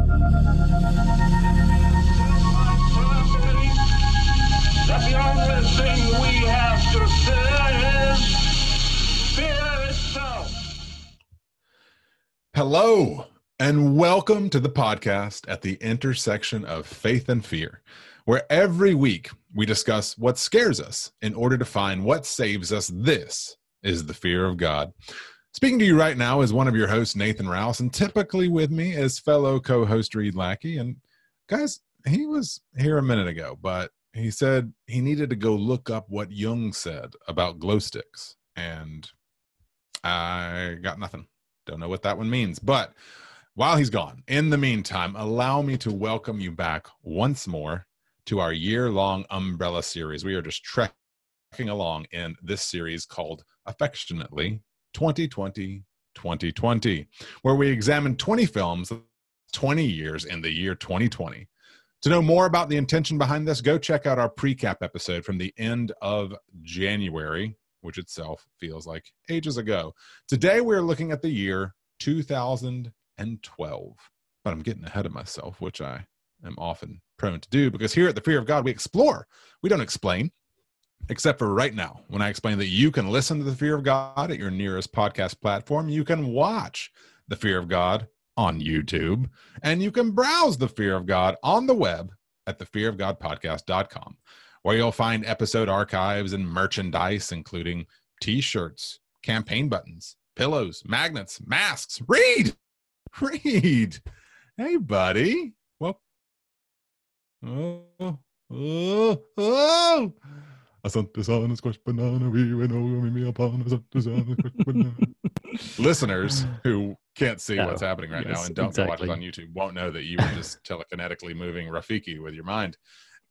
That the only thing we have to fear is fear itself. Hello, and welcome to the podcast at the intersection of faith and fear, where every week we discuss what scares us in order to find what saves us. This is the fear of God. Speaking to you right now is one of your hosts, Nathan Rouse, and typically with me is fellow co-host Reed Lackey. And guys, he was here a minute ago, but he said he needed to go look up what Jung said about glow sticks, and I got nothing. Don't know what that one means. But while he's gone, in the meantime, allow me to welcome you back once more to our year-long umbrella series. We are just trekking along in this series called affectionately 2020, where we examine 20 films, 20 years in the year 2020. To know more about the intention behind this, go check out our pre-cap episode from the end of January, which itself feels like ages ago. Today, we're looking at the year 2012. But I'm getting ahead of myself, which I am often prone to do, because here at The Fear of God, we explore. We don't explain, except for right now, when I explain that you can listen to The Fear of God at your nearest podcast platform. You can watch The Fear of God on YouTube, and you can browse The Fear of God on the web at thefearofgodpodcast.com, where you'll find episode archives and merchandise, including t-shirts, campaign buttons, pillows, magnets, masks. Reed! Hey, buddy. Well, I sent this on a squash banana. We went over me upon a squash banana. Listeners who can't see what's happening right now and don't watch it on YouTube won't know that you were just telekinetically moving Rafiki with your mind.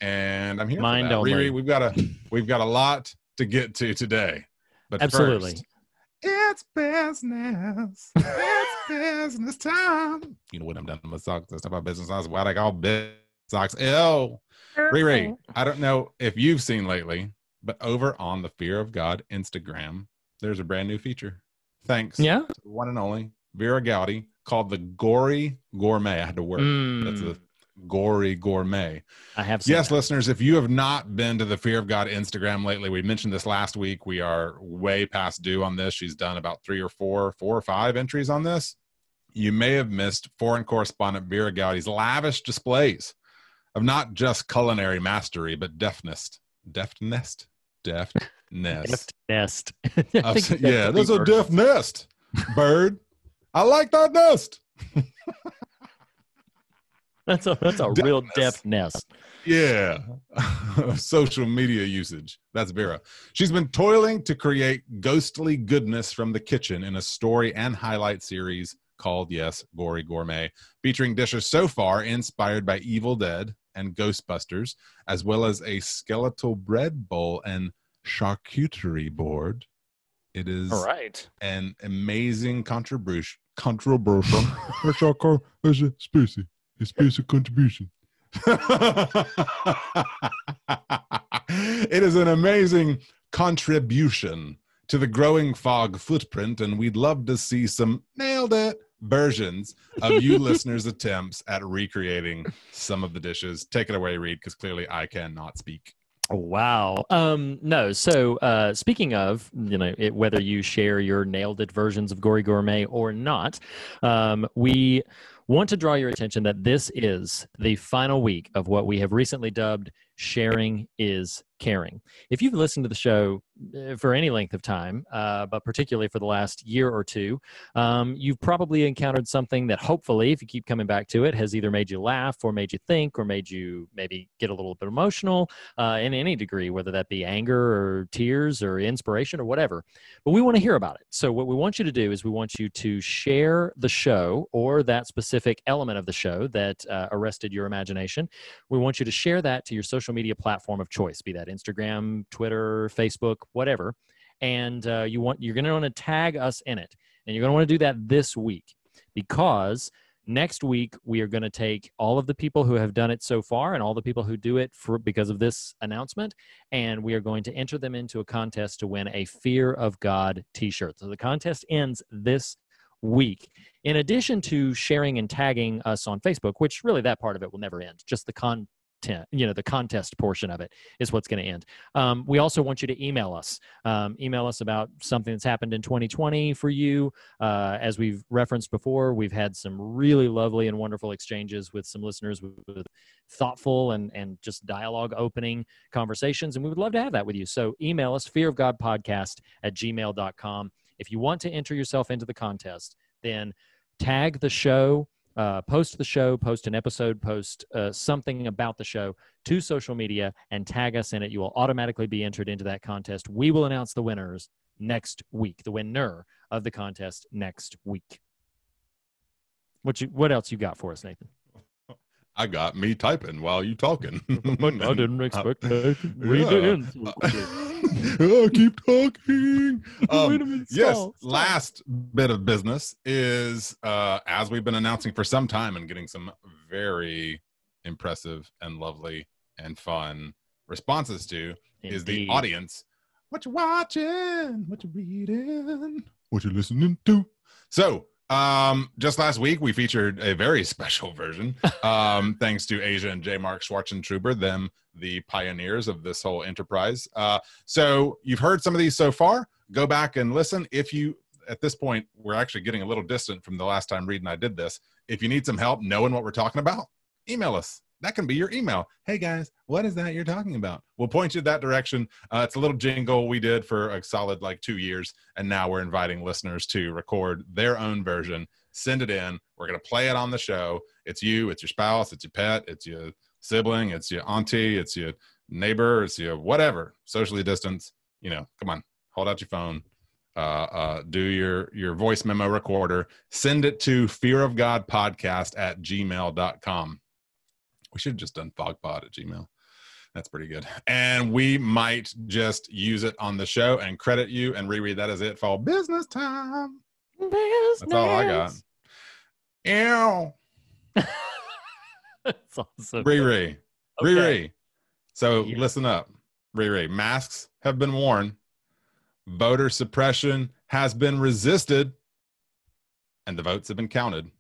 And I'm here Mind for that. only. Riri, we've got a lot to get to today. But Absolutely. first, it's business. It's business time. You know what I'm done with socks. That's about business. That's what I call business socks. Ew. Riri, I don't know if you've seen lately, but over on the Fear of God Instagram, there's a brand new feature. Thanks. Yeah. To the one and only Vera Gowdy, called the Gory Gourmet. I had to work. That's a Gory Gourmet. I have seen Yes, that. listeners, if you have not been to the Fear of God Instagram lately, we mentioned this last week. We are way past due on this. She's done about 3 or 4 or 5 entries on this. You may have missed foreign correspondent Vera Gowdy's lavish displays of not just culinary mastery, but deftness. Nest. Yeah, Yeah, there's a deaf nest, bird. I like that nest. That's a real depth nest. Yeah. Social media usage. That's Vera. She's been toiling to create ghostly goodness from the kitchen in a story and highlight series called, yes, Gory Gourmet, featuring dishes so far inspired by Evil Dead and Ghostbusters, as well as a skeletal bread bowl and charcuterie board. It is All right. an amazing contribution. It's space contribution. It is an amazing contribution to the growing fog footprint, and we'd love to see some nailed it versions of you listeners' attempts at recreating some of the dishes. Take it away, Reed, because clearly I cannot speak. Wow. No. So speaking of, whether you share your nailed it versions of Gory Gourmet or not, we want to draw your attention that this is the final week of what we have recently dubbed Sharing is Caring. If you've listened to the show for any length of time, but particularly for the last year or two, you've probably encountered something that hopefully, if you keep coming back to it, has either made you laugh or made you think or made you maybe get a little bit emotional in any degree, whether that be anger or tears or inspiration or whatever. But we want to hear about it. So what we want you to do is we want you to share the show or that specific element of the show that arrested your imagination. We want you to share that to your social media platform of choice, be that Instagram, Twitter, Facebook, whatever. And you're going to want to tag us in it. And you're going to want to do that this week, because next week we are going to take all of the people who have done it so far and all the people who do it because of this announcement, and we are going to enter them into a contest to win a Fear of God t-shirt. So the contest ends this week. In addition to sharing and tagging us on Facebook, which really that part of it will never end, just the content, the contest portion of it is what's going to end. We also want you to email us. Email us about something that's happened in 2020 for you. As we've referenced before, we've had some really lovely and wonderful exchanges with some listeners with thoughtful and just dialogue opening conversations, and we would love to have that with you. So email us, fearofgodpodcast@gmail.com. If you want to enter yourself into the contest, then tag the show, post the show, post an episode, post something about the show to social media and tag us in it. You will automatically be entered into that contest. We will announce the winners next week, the winner of the contest next week. What else you got for us, Nathan? I got me typing while you talking. I didn't expect to read it in so quickly. Oh, keep talking. Wait a minute, yes, stop. last bit of business is, as we've been announcing for some time and getting some very impressive and lovely and fun responses to, is the Indeed. audience. What you watching? What you reading? What you listening to? So, just last week we featured a very special version, thanks to Asia and J. Mark Schwartzentruber, them the pioneers of this whole enterprise. So you've heard some of these so far. Go back and listen. If you, at this point, we're actually getting a little distant from the last time Reed and I did this. If you need some help knowing what we're talking about, email us. That can be your email. Hey guys, what is that you're talking about? We'll point you that direction. It's a little jingle we did for a solid 2 years. And now we're inviting listeners to record their own version, send it in. We're going to play it on the show. It's you, it's your spouse, it's your pet, it's your sibling, it's your auntie, it's your neighbor, it's your whatever, socially distance, come on, hold out your phone, do your voice memo recorder, send it to fearofgodpodcast@gmail.com. We should have just done fogpod at Gmail. That's pretty good. And we might just use it on the show and credit you and reread that as it for business time. Business. That's all I got. Ew. That's awesome. Riri. Okay. Riri. So Yeah. listen up. Riri. Masks have been worn. Voter suppression has been resisted. And the votes have been counted.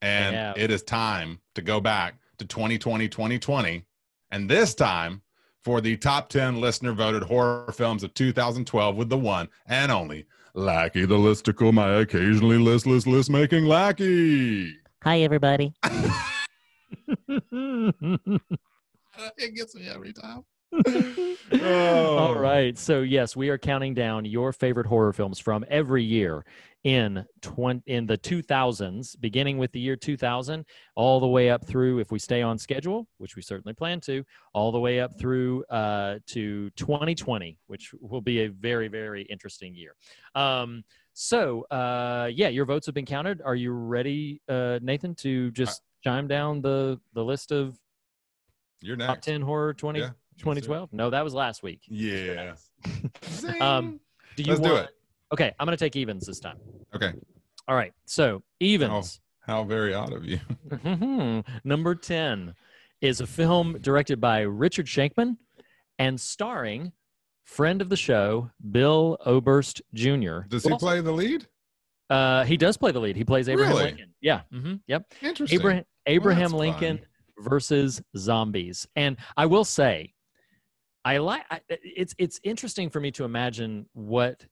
And it is time to go back to 2020, and this time for the top 10 listener voted horror films of 2012 with the one and only Lackey the Listicle, my occasionally listless list making lackey. Hi, everybody. It gets me every time. All right. So yes, we are counting down your favorite horror films from every year in the 2000s, beginning with the year 2000, all the way up through, if we stay on schedule, which we certainly plan to, all the way up through to 2020, which will be a very, very interesting year. Your votes have been counted. Are you ready, Nathan, to just chime down the list of You're next. top 10 horror 2012? No, that was last week. Yeah. Do it. Okay, I'm going to take evens this time. Okay. All right, so evens. How very odd of you. Number 10 is a film directed by Richard Shankman and starring friend of the show, Bill Oberst Jr. Does he play the lead? He does play the lead. He plays Abraham Really? Lincoln. Yeah. Yep. Interesting. Abraham Well, that's Lincoln fun. versus zombies. And I will say, it's interesting for me to imagine what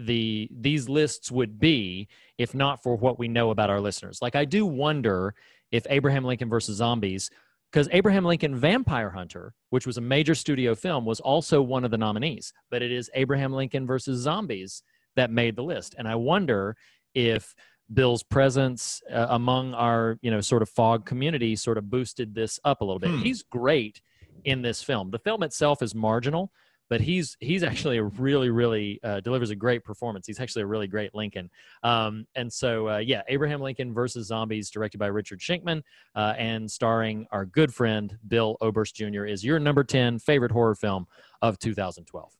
these lists would be if not for what we know about our listeners. I do wonder if Abraham Lincoln versus zombies, because Abraham Lincoln Vampire Hunter, which was a major studio film, was also one of the nominees, but it is Abraham Lincoln versus zombies that made the list. And I wonder if Bill's presence among our, sort of fog community sort of boosted this up a little bit. He's great in this film. The film itself is marginal, but he's actually a really, really delivers a great performance. He's actually a really great Lincoln. Abraham Lincoln versus Zombies, directed by Richard Shankman and starring our good friend Bill Oberst Jr. is your number 10 favorite horror film of 2012.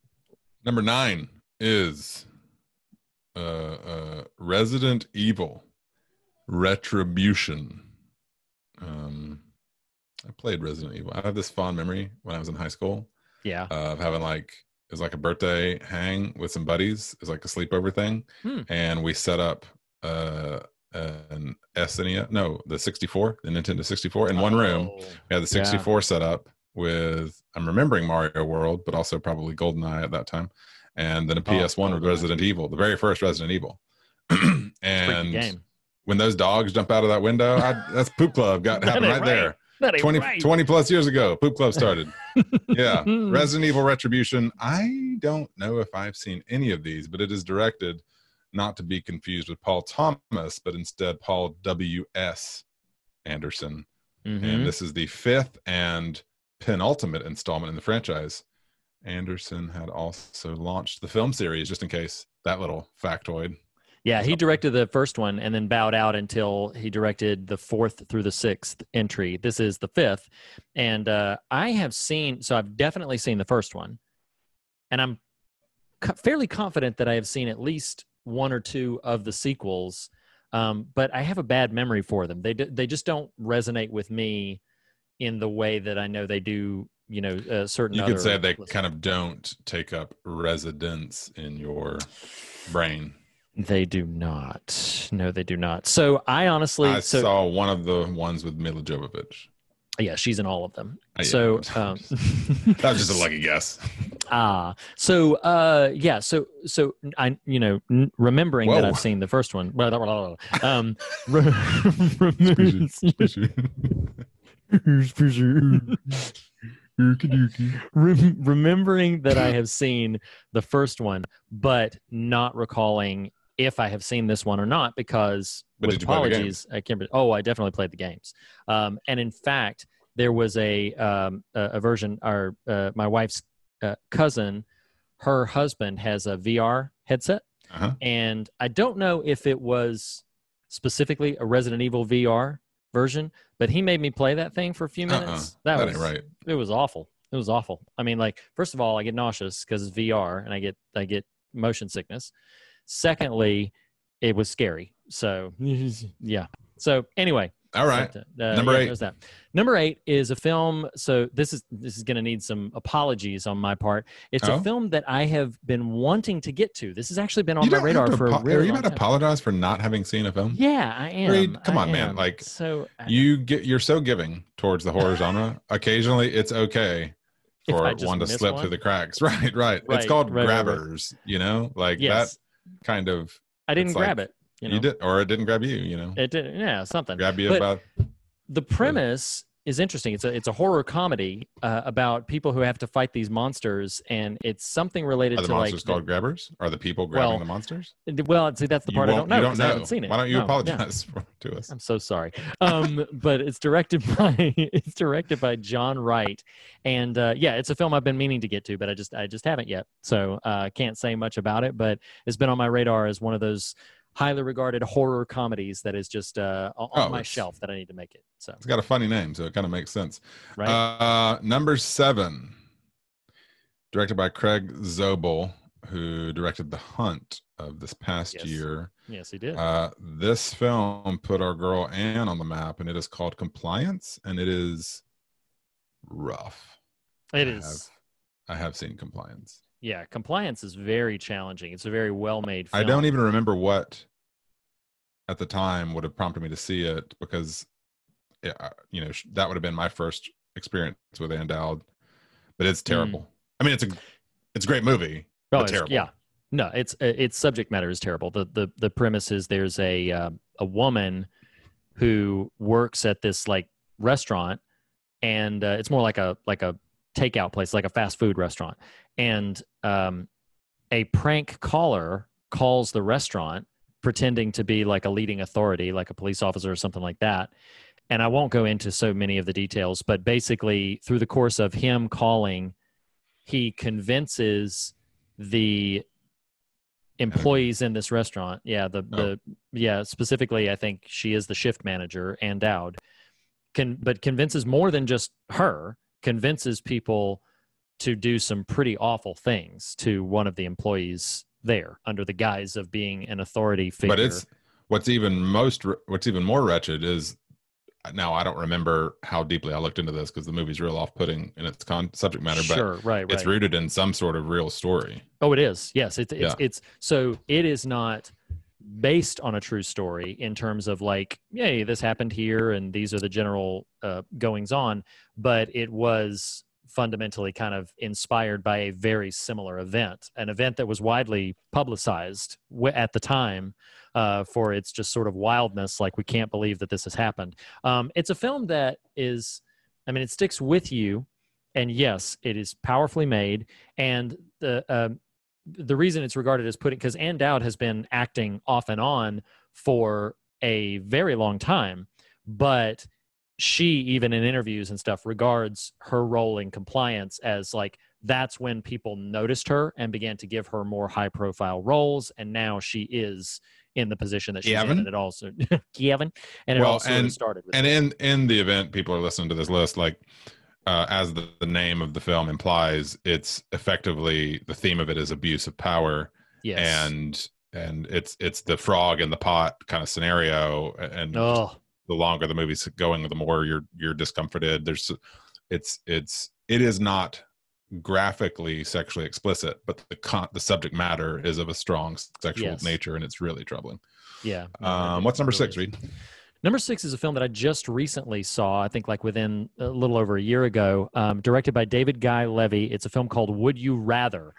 Number 9 is Resident Evil Retribution. I played Resident Evil. I have this fond memory when I was in high school. Yeah. Of having it was like a birthday hang with some buddies. It was like a sleepover thing. And we set up an SNES, no, the 64, the Nintendo 64 in one room. We had the 64 set up with, I'm remembering Mario World, but also probably GoldenEye at that time. And then a PS1 with Resident Evil, the very first Resident Evil. And game. When those dogs jump out of that window, that's Poop Club happened right there. 20 plus years ago, Poop Club started. Yeah. Resident Evil Retribution. I don't know if I've seen any of these, but it is directed, not to be confused with Paul Thomas, but instead Paul W.S. Anderson. And this is the 5th and penultimate installment in the franchise. Anderson had also launched the film series, just in case, that little factoid. Yeah, he directed the first one and then bowed out until he directed the 4th through the 6th entry. This is the 5th. And I've definitely seen the first one. And I'm fairly confident that I have seen at least 1 or 2 of the sequels. But I have a bad memory for them. They just don't resonate with me in the way that I know they do, certain You other could say they kind of don't take up residence in your brain. They do not. No, they do not. So I honestly saw one of the ones with Mila Jovovich. Yeah, she's in all of them. Yeah. So that was just a lucky guess. So I remembering that I've seen the first one. Remembering that I have seen the first one, but not recalling if I have seen this one or not, because with apologies, I can't. I definitely played the games. And in fact, there was a version. My wife's cousin, her husband has a VR headset, and I don't know if it was specifically a Resident Evil VR version, but he made me play that thing for a few minutes. That was right. It was awful. It was awful. I mean, like, first of all, I get nauseous because it's VR, and I get motion sickness. Secondly, it was scary. So yeah. So anyway. All right. Number 8. There's that. Number 8 is a film. So this is going to need some apologies on my part. It's a film that I have been wanting to get to. This has actually been on my radar for a really long time. Are you about to apologize for not having seen a film? Yeah, I am. Reed, come on, man. Like, so you're so giving towards the horror genre. Occasionally, it's okay for one to slip through the cracks. Right. It's called grabbers. Like that kind of. I didn't grab it. You did, or it didn't grab you. It didn't. Yeah, something. Grab you about. The premise is interesting. It's a horror comedy about people who have to fight these monsters, and it's something related to the monsters called grabbers. Are the people grabbing the monsters? Well, see, that's the part I don't know. You don't know. I haven't seen it. Why don't you apologize to us? I'm so sorry. But it's directed by John Wright, and it's a film I've been meaning to get to, but I just haven't yet. So can't say much about it. But it's been on my radar as one of those highly regarded horror comedies that is just on my shelf that I need to make it. So it's got a funny name, so it kind of makes sense. Right. Number 7, directed by Craig Zobel, who directed The Hunt of this past year. Yes, he did. This film put our girl Anne on the map, and it is called Compliance, and it is rough. It is. I have seen Compliance. Yeah, Compliance is very challenging. It's a very well-made film. I don't even remember what at the time would have prompted me to see it, because that would have been my first experience with Ann Dowd, but it's terrible. I mean, it's a great movie, but terrible. Yeah. No, its subject matter is terrible. The premise is there's a woman who works at this like restaurant, and it's more like a takeout place, like a fast food restaurant. And a prank caller calls the restaurant pretending to be like a leading authority, like a police officer or something like that. And I won't go into so many of the details, but basically through the course of him calling, he convinces the employees in this restaurant. Specifically, I think she is the shift manager, Ann Dowd, but convinces more than just her, convinces people to do some pretty awful things to one of the employees there under the guise of being an authority figure. But it's what's even more wretched is, now I don't remember how deeply I looked into this because the movie's real off-putting in its subject matter, but it's rooted in some sort of real story. Oh, it is. Yes, it's so it is not based on a true story in terms of like, yay, this happened here and these are the general goings on, but it was fundamentally kind of inspired by a very similar event, an event that was widely publicized at the time for its just sort of wildness. Like, we can't believe that this has happened. It's a film that is, I mean, it sticks with you, and yes, it is powerfully made. And the reason it's regarded as putting, because Ann Dowd has been acting off and on for a very long time, but she, even in interviews and stuff, regards her role in Compliance as like, that's when people noticed her and began to give her more high profile roles. And now she is in the position that she's in. And it also, Kevin, and it all sort of started with. And in the event, people are listening to this list, like, as the name of the film implies, it's effectively, the theme of it is abuse of power. Yes. And it's the frog in the pot kind of scenario. And the longer the movie's going, the more you're discomforted. It is not graphically sexually explicit, but the subject matter is of a strong sexual nature, and it's really troubling. Yeah. What's number 6, Reed? Number 6 is a film that I just recently saw, I think like within a little over a year ago, directed by David Guy Levy. It's a film called Would You Rather,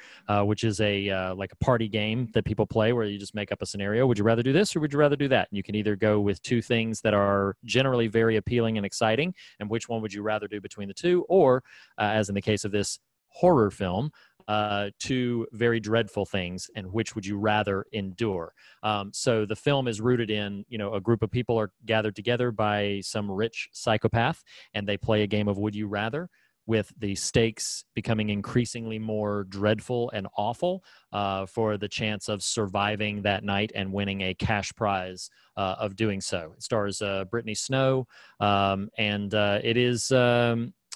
which is like a party game that people play where you just make up a scenario. Would you rather do this or would you rather do that? And you can either go with two things that are generally very appealing and exciting, and which one would you rather do between the two? Or, as in the case of this horror film, two very dreadful things, and which would you rather endure? So the film is rooted in, a group of people are gathered together by some rich psychopath, and they play a game of Would You Rather, with the stakes becoming increasingly more dreadful and awful for the chance of surviving that night and winning a cash prize of doing so. It stars Brittany Snow, and it is...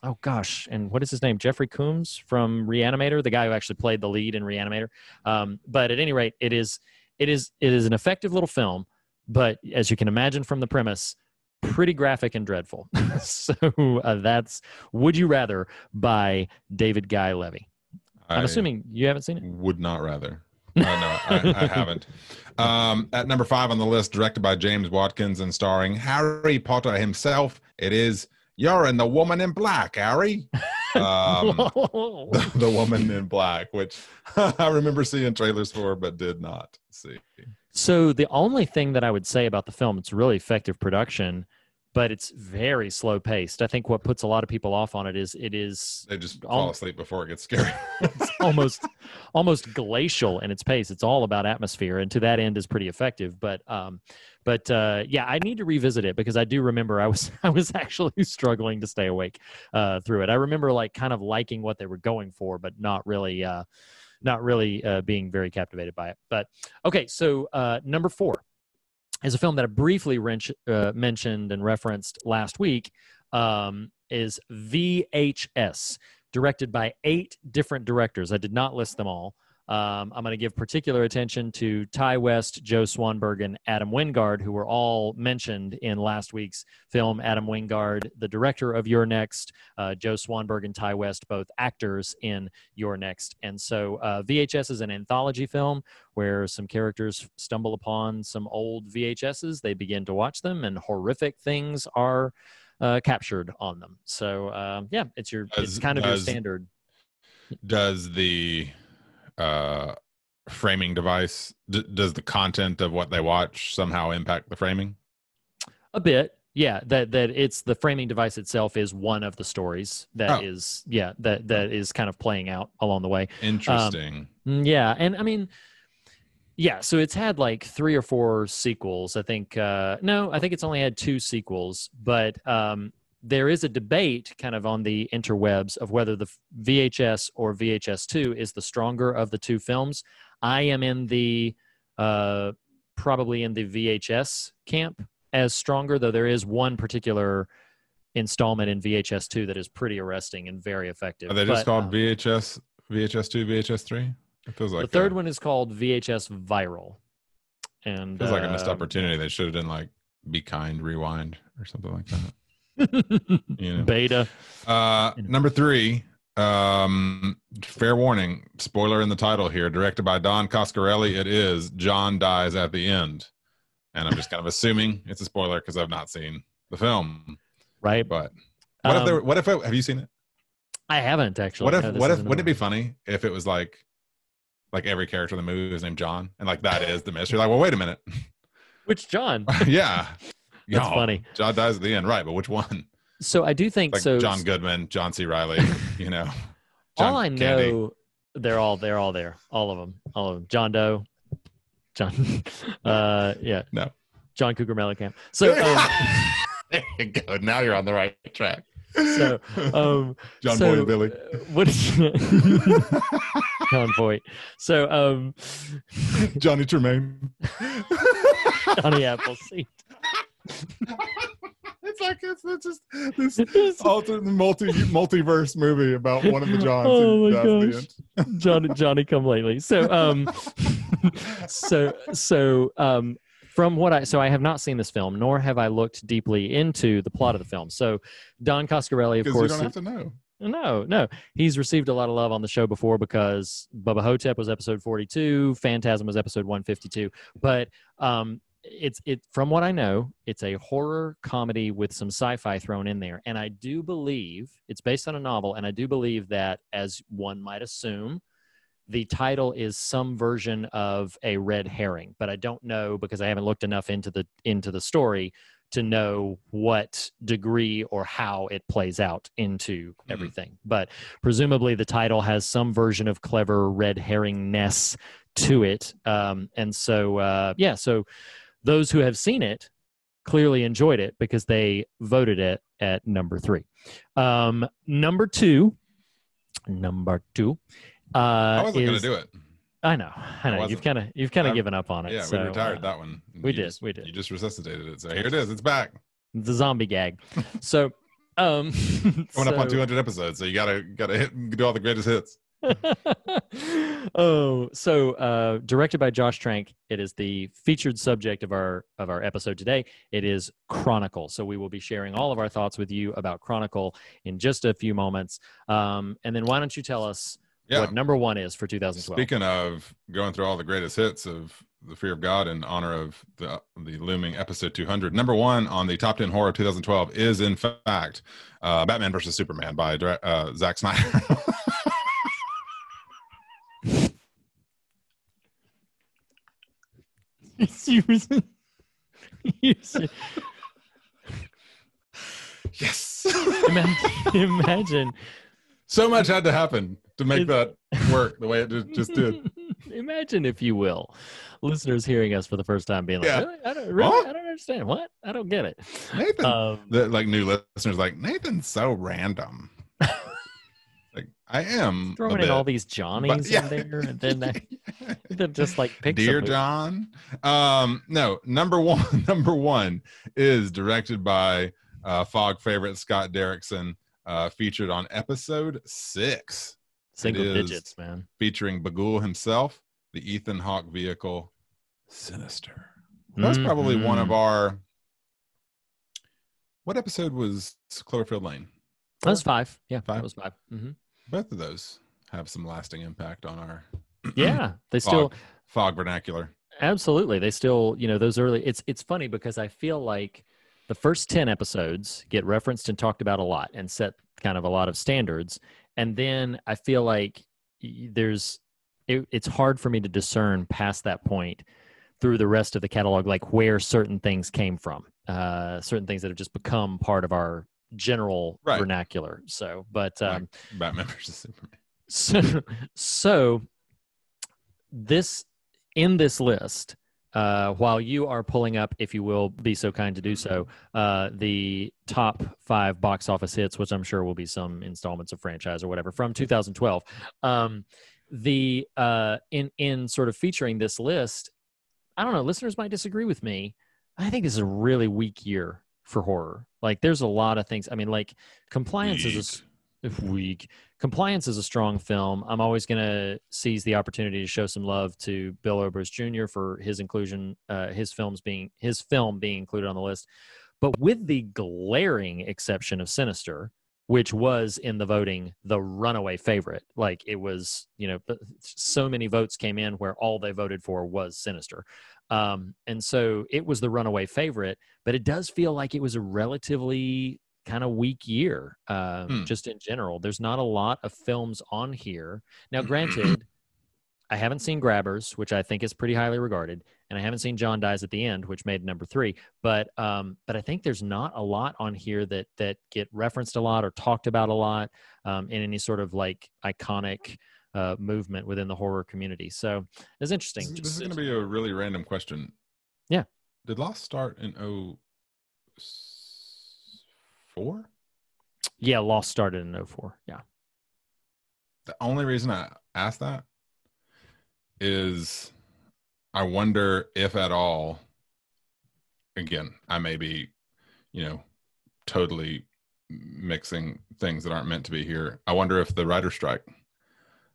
oh gosh, and what is his name? Jeffrey Combs from Reanimator, the guy who actually played the lead in Reanimator. But at any rate, it is an effective little film, but as you can imagine from the premise, pretty graphic and dreadful. So that's Would You Rather by David Guy Levy. I'm assuming you haven't seen it? Would not rather. No, I haven't. At number 5 on the list, directed by James Watkins and starring Harry Potter himself, it is You're in The Woman in Black, Harry. The Woman in Black, which I remember seeing trailers for, but did not see. So the only thing that I would say about the film, it's really effective production, but it's very slow paced. I think what puts a lot of people off on it is they just fall asleep before it gets scary. It's almost glacial in its pace. It's all about atmosphere, and to that end is pretty effective. But yeah, I need to revisit it because I do remember I was actually struggling to stay awake through it. I remember like kind of liking what they were going for, but not really being very captivated by it. But okay, so number 4 is a film that I briefly mentioned and referenced last week, is VHS, directed by 8 different directors. I did not list them all. I'm going to give particular attention to Ty West, Joe Swanberg, and Adam Wingard, who were all mentioned in last week's film. Adam Wingard, the director of Your Next, Joe Swanberg and Ty West, both actors in Your Next. And so VHS is an anthology film where some characters stumble upon some old VHSs. They begin to watch them, and horrific things are captured on them. So yeah, it's kind of your standard. Does the framing device, does the content of what they watch somehow impact the framing? A bit, yeah. That it's the framing device itself is one of the stories that is kind of playing out along the way. Interesting. Yeah, and I mean, yeah. So it's had like 3 or 4 sequels. I think I think it's only had 2 sequels, but there is a debate kind of on the interwebs of whether the VHS or VHS2 is the stronger of the 2 films. I am in the probably in the VHS camp as stronger, though there is one particular installment in VHS2 that is pretty arresting and very effective. Are they just called VHS, VHS2, VHS3? It feels like the third one is called VHS Viral. And feels like a missed opportunity. They should have done like Be Kind, Rewind, or something like that. Beta. Number 3, Fair warning, spoiler in the title here. Directed by Don Coscarelli, it is John dies at the end, and I'm just kind of assuming it's a spoiler because I've not seen the film. Right. But what if have you seen it? I haven't actually. Wouldn't it be funny if it was like every character in the movie is named John, and like that is the mystery? Like, well, wait a minute, which John? Yeah, that's funny. John dies at the end, right? But which one? So I do think like so. John Goodman, John C. Riley, John all I know, Candy. they're all there, all of them. John Doe, John, yeah, No, John Cougar Mellencamp. So there you go. Now you're on the right track. So, John Boy and Billy. What is John Boy? So, Johnny Tremaine. Johnny Appleseed. It's like it's just this alternate multiverse movie about one of the Johns. Oh my gosh, Johnny come lately. So, from what I have not seen this film, nor have I looked deeply into the plot of the film. So, Don Coscarelli, of course, you don't have to know. No, he's received a lot of love on the show before because Bubba Hotep was episode 42, Phantasm was episode 152. But it's from what I know, it's a horror comedy with some sci-fi thrown in there, and I do believe it's based on a novel, and I do believe that, as one might assume, the title is some version of a red herring, but I don't know because I haven't looked enough into the story to know what degree or how it plays out into everything. But presumably the title has some version of clever red herring-ness to it. And so, so those who have seen it clearly enjoyed it because they voted it at number 3. Number two. I wasn't going to do it. I know. You've kind of given up on it. Yeah, so, we retired that one. We did. You just resuscitated it. So here it is. It's back. The zombie gag. So, coming up on 200 episodes, so you gotta do all the greatest hits. Directed by Josh Trank. It is the featured subject of our episode today. It is Chronicle. So we will be sharing all of our thoughts with you about Chronicle in just a few moments. And then why don't you tell us what number 1 is for 2012? Speaking of going through all the greatest hits of The Fear of God in honor of the looming episode 200, number 1 on the top 10 horror of 2012 is in fact Batman vs Superman by Zack Snyder. Yes. Imagine. So much had to happen to make that work the way it just did. Imagine, if you will, listeners hearing us for the first time being like, I don't understand. What? I don't get it. Nathan, like new listeners, like, Nathan's so random. Like, I am throwing in all these Johnnies in there, and then just like pick Dear John. No, number one is directed by Fog favorite Scott Derrickson, featured on episode 6. Single digits, man. Featuring Bagul himself, the Ethan Hawke vehicle, Sinister. That's probably one of our. What episode was Cloverfield Lane? That was 5. Yeah, 5. That was 5. Mm-hmm. Both of those have some lasting impact on our. They still fog vernacular. Absolutely, they still those early. It's funny because I feel like the first 10 episodes get referenced and talked about a lot and set kind of a lot of standards, and then I feel like it's hard for me to discern past that point through the rest of the catalog, like where certain things came from, certain things that have just become part of our general vernacular. So, but like Batman versus Superman. So this list, while you are pulling up, if you will be so kind to do so, the top 5 box office hits, which I'm sure will be some installments of franchise or whatever from 2012. In sort of featuring this list, I don't know, listeners might disagree with me. I think this is a really weak year for horror. Like, there's a lot of things. I mean, like, Compliance is a strong film. I'm always going to seize the opportunity to show some love to Bill Oberst Jr. for his inclusion, his film being included on the list. But with the glaring exception of Sinister, which was in the voting the runaway favorite. Like it was, so many votes came in where all they voted for was Sinister. And so it was the runaway favorite, but it does feel like it was a relatively kind of weak year, just in general. There's not a lot of films on here. Now, granted, I haven't seen Grabbers, which I think is pretty highly regarded, and I haven't seen John Dies at the End, which made number 3. But I think there's not a lot on here that get referenced a lot or talked about a lot in any sort of like iconic movement within the horror community. So it's interesting. This is going to be a really random question. Yeah. Did Lost start in 04? Yeah, Lost started in 04. Yeah. The only reason I asked that is I wonder if at all, again, I may be, totally mixing things that aren't meant to be here. I wonder if the writer's strike,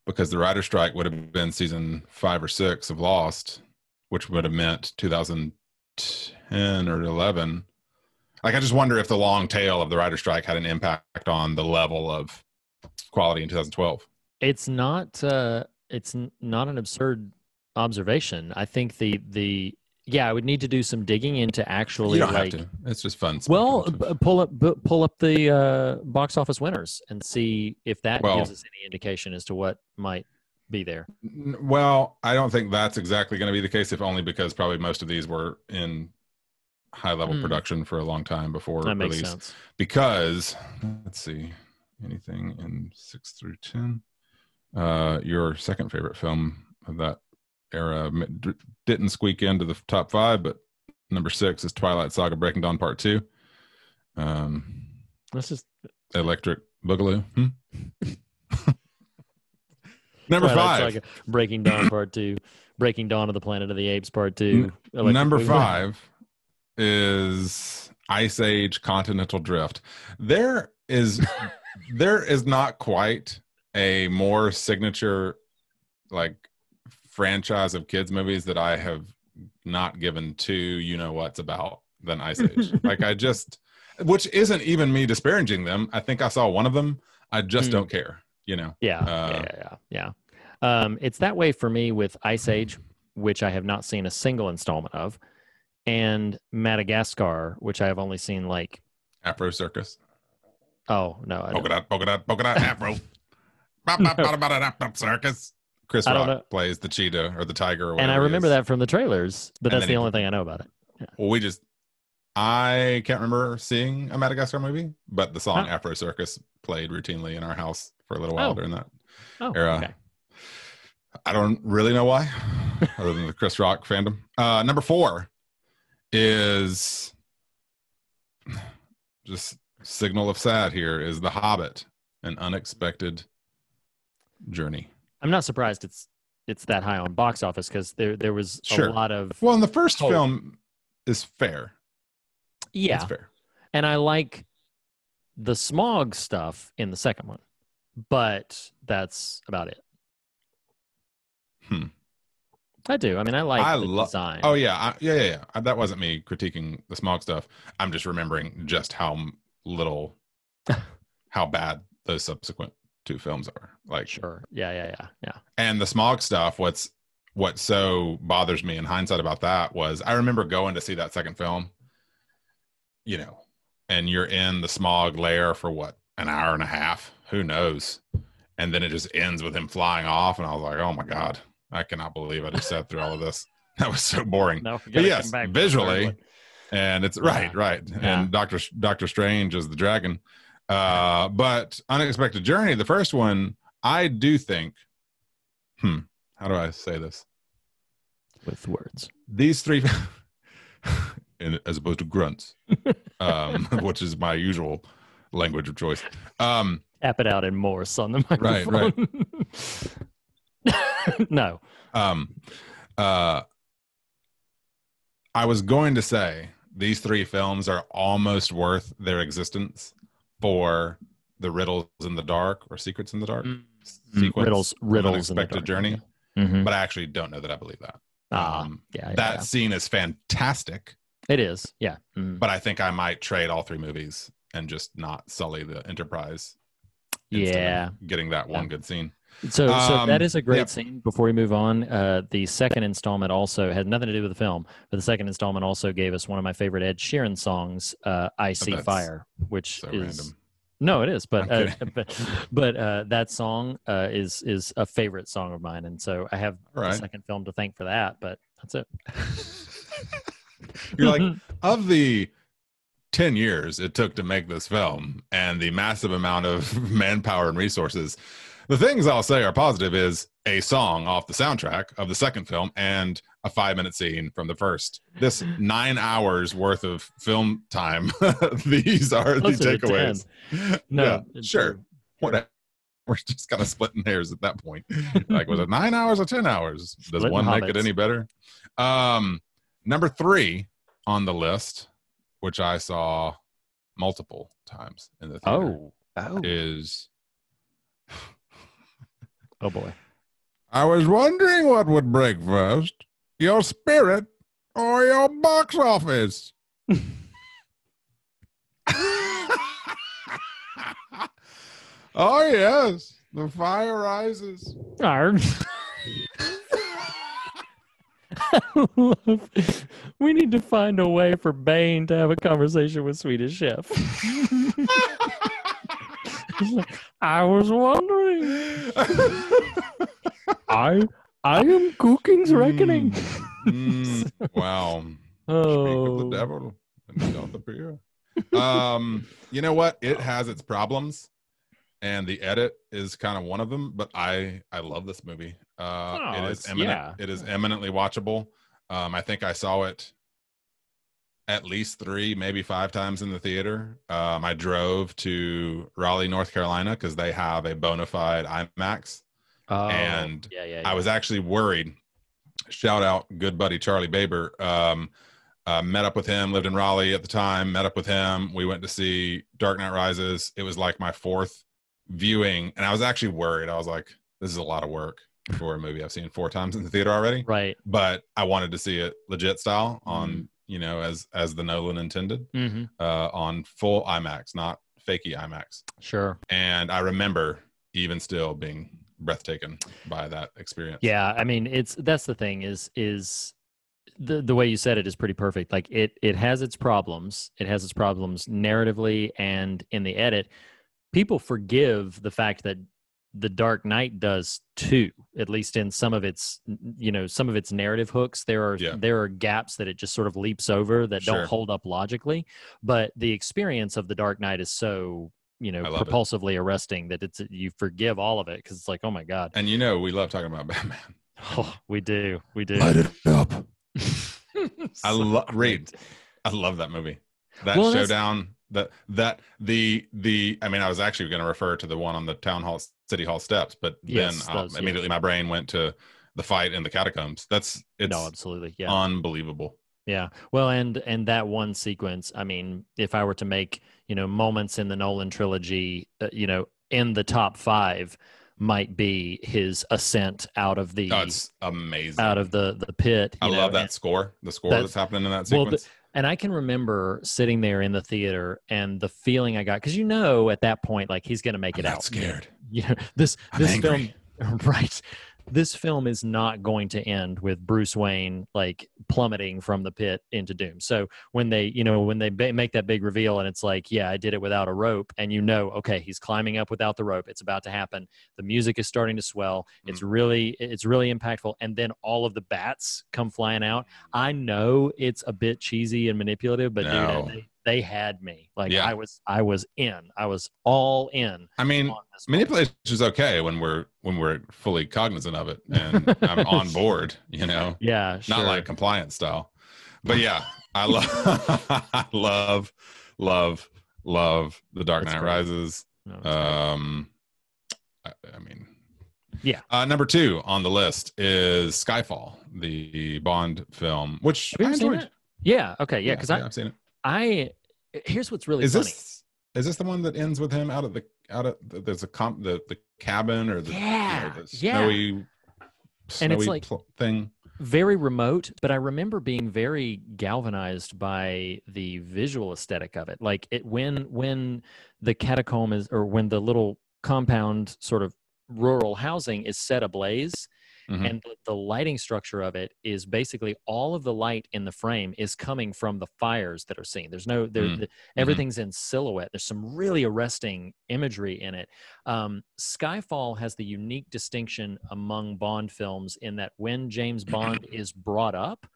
because the writer's strike would have been season 5 or 6 of Lost, which would have meant 2010 or 11. Like, I just wonder if the long tail of the writer's strike had an impact on the level of quality in 2012. It's not an absurd observation. I think I would need to do some digging into actually. You don't have to. It's just fun. Well, pull up the box office winners and see if that gives us any indication as to what might be there. Well, I don't think that's exactly going to be the case, if only because probably most of these were in high-level production for a long time before that release. Makes sense. Because, let's see, anything in 6 through 10. Your second favorite film of that era didn't squeak into the top 5, but number 6 is Twilight Saga: Breaking Dawn Part 2. This is Electric Boogaloo. Number 5, Saga, Breaking Dawn Part 2, Breaking Dawn of the Planet of the Apes Part 2. Number 5 is Ice Age: Continental Drift. There is not quite a more signature like franchise of kids movies that I have not given to what's about than Ice Age. Like, which isn't even me disparaging them. I think I saw one of them. I just don't care, Yeah. It's that way for me with Ice Age, which I have not seen a single installment of, and Madagascar, which I have only seen like Afro Circus. Oh no, polka dot Afro. Circus. Chris Rock plays the cheetah or the tiger or whatever. And I remember that from the trailers, but that's the only thing I know about it. Yeah. Well, I can't remember seeing a Madagascar movie, but the song Afro Circus played routinely in our house for a little while during that era. Okay. I don't really know why, other than the Chris Rock fandom. Number 4 is just signal of sad here is The Hobbit: An Unexpected Journey. I'm not surprised it's that high on box office, because there was a lot of and the first film is fair. Yeah, it's fair, and I like the smog stuff in the second one, but that's about it. I do. I mean, I like the design. Oh yeah, yeah. That wasn't me critiquing the smog stuff. I'm just remembering just how bad those subsequent 2 films are. Like, sure, yeah. And the smog stuff. What so bothers me in hindsight about that was I remember going to see that second film, and you're in the smog layer for an hour and a half, who knows, and then it just ends with him flying off, and I was like, oh my God, I cannot believe I just sat through all of this. That was so boring. But yes, visually, and it's right. Yeah. And Doctor Strange is the dragon. But Unexpected Journey, the first one, I do think, how do I say this? With words. These 3, as opposed to grunts, which is my usual language of choice. Tap it out in Morse on the microphone. Right. No. I was going to say these 3 films are almost worth their existence for the riddles in the dark or secrets in the dark sequence, riddles Unexpected Journey. Mm-hmm. But I actually don't know that I believe that. That scene is fantastic. It is, yeah. But I think I might trade all 3 movies and just not sully the Enterprise. Yeah, getting that one good scene. So that is a great scene. Before we move on, the second installment also had nothing to do with the film, but the second installment also gave us one of my favorite Ed Sheeran songs, "I See Fire," which so is random. No, it is, but that song is a favorite song of mine, and so I have the second film to thank for that. But that's it. You're like, of the 10 years it took to make this film and the massive amount of manpower and resources, the things I'll say are positive is a song off the soundtrack of the second film and a 5-minute scene from the first. This 9 hours worth of film time. These are the takeaways. No, yeah, sure. Whatever. We're just kind of splitting hairs at that point. Like, was it 9 hours or 10 hours? Does one make it any better? Number 3 on the list, which I saw multiple times in the theater, is... Oh, boy. I was wondering what would break first, your spirit or your box office. Oh, yes. The fire rises. We need to find a way for Bane to have a conversation with Swedish Chef. I was wondering. I am cooking's reckoning. Wow. Speak of the devil and he doth appear. You know what? It has its problems, and the edit is kind of one of them. But I love this movie. It is eminently watchable. I think I saw it at least 3, maybe 5 times in the theater. I drove to Raleigh, North Carolina, because they have a bona fide IMAX. I was actually worried. Shout out good buddy Charlie Baber. Met up with him, lived in Raleigh at the time, met up with him. We went to see Dark Knight Rises. It was like my 4th viewing, and I was actually worried. I was like, this is a lot of work for a movie I've seen 4 times in the theater already. Right. But I wanted to see it legit style on, as the Nolan intended, on full IMAX, not fakey IMAX. Sure. And I remember even still being breathtaken by that experience. Yeah, I mean, that's the thing is the way you said it is pretty perfect. Like it has its problems. It has its problems narratively and in the edit. People forgive the fact that The Dark Knight does too, at least in some of its narrative hooks. There are gaps that it just sort of leaps over that don't hold up logically. But the experience of The Dark Knight is so propulsively arresting that you forgive all of it because it's like, oh my God. And we love talking about Batman. Oh, we do. Light it up. I love that movie. That showdown. I was actually going to refer to the one on the City Hall steps, but then immediately my brain went to the fight in the catacombs. Absolutely, yeah, unbelievable. Yeah, well, and that one sequence. I mean, if I were to make moments in the Nolan trilogy, in the top 5, might be his ascent out of the. That's amazing. Out of the pit. I love that score. The score that's happening in that sequence. And I can remember sitting there in the theater and the feeling I got, because at that point, like, he's going to make it out. Scared. This film, right? This film is not going to end with Bruce Wayne like plummeting from the pit into doom. So when they make that big reveal and it's like, yeah, I did it without a rope, and okay, he's climbing up without the rope. It's about to happen. The music is starting to swell. It's really impactful. And then all of the bats come flying out. I know it's a bit cheesy and manipulative, but dude, they had me. Like, I was in. I was all in. I mean, manipulation is okay when we're fully cognizant of it and I'm on board, Yeah, sure. Not like compliance style. But yeah, I love The Dark Knight Rises. Number 2 on the list is Skyfall, the Bond film, which I enjoyed. Yeah. Okay. Yeah. Because I've seen it. Here's what's really funny. Is this the one that ends with him there's the cabin or the snowy and it's like thing? very remote, but I remember being very galvanized by the visual aesthetic of it. Like when the catacomb is, or when the little compound sort of rural housing is set ablaze, and the lighting structure of it is basically all of the light in the frame is coming from the fires that are seen. There's no everything's in silhouette. There's some really arresting imagery in it. Skyfall has the unique distinction among Bond films in that when James Bond is brought up,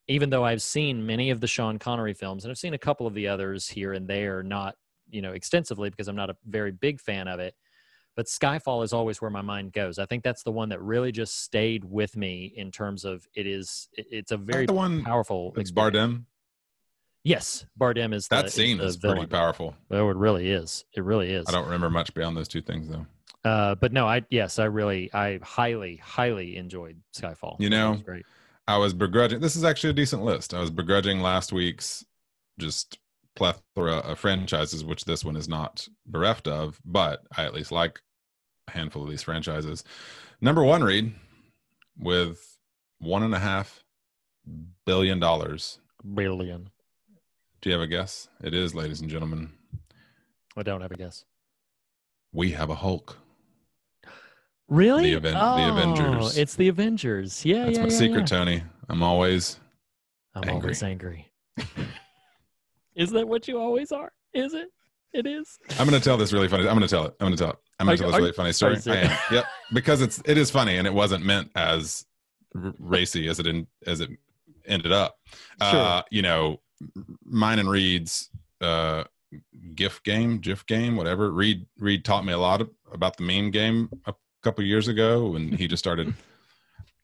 even though I've seen many of the Sean Connery films, and I've seen a couple of the others here and there, not extensively because I'm not a very big fan of it, but Skyfall is always where my mind goes. I think that's the one that really just stayed with me in terms of it's a very powerful It's experience. Bardem. Yes, Bardem is that scene is pretty powerful. Oh, it really is. It really is. I don't remember much beyond those two things though. But no, I highly enjoyed Skyfall. You know, it was great. I was begrudging. This is actually a decent list. I was begrudging last week's just plethora of franchises, which this one is not bereft of, but I at least like a handful of these franchises. Number one, Reed, with $1.5 billion. Billion. Do you have a guess? It is, ladies and gentlemen. I don't have a guess. We have a Hulk. Really? The Avengers. It's the Avengers. Yeah, that's my secret, Tony. I'm always angry. Is that what you always are? Is it? It is. I'm going to tell this really funny. I'm going to tell it. I'm going to tell this really funny story. I am. Yep. Because it is funny, and it wasn't meant as racy as it ended up. Sure. Mine and Reed's GIF game, whatever. Reed taught me a lot about the meme game a couple years ago when he just started.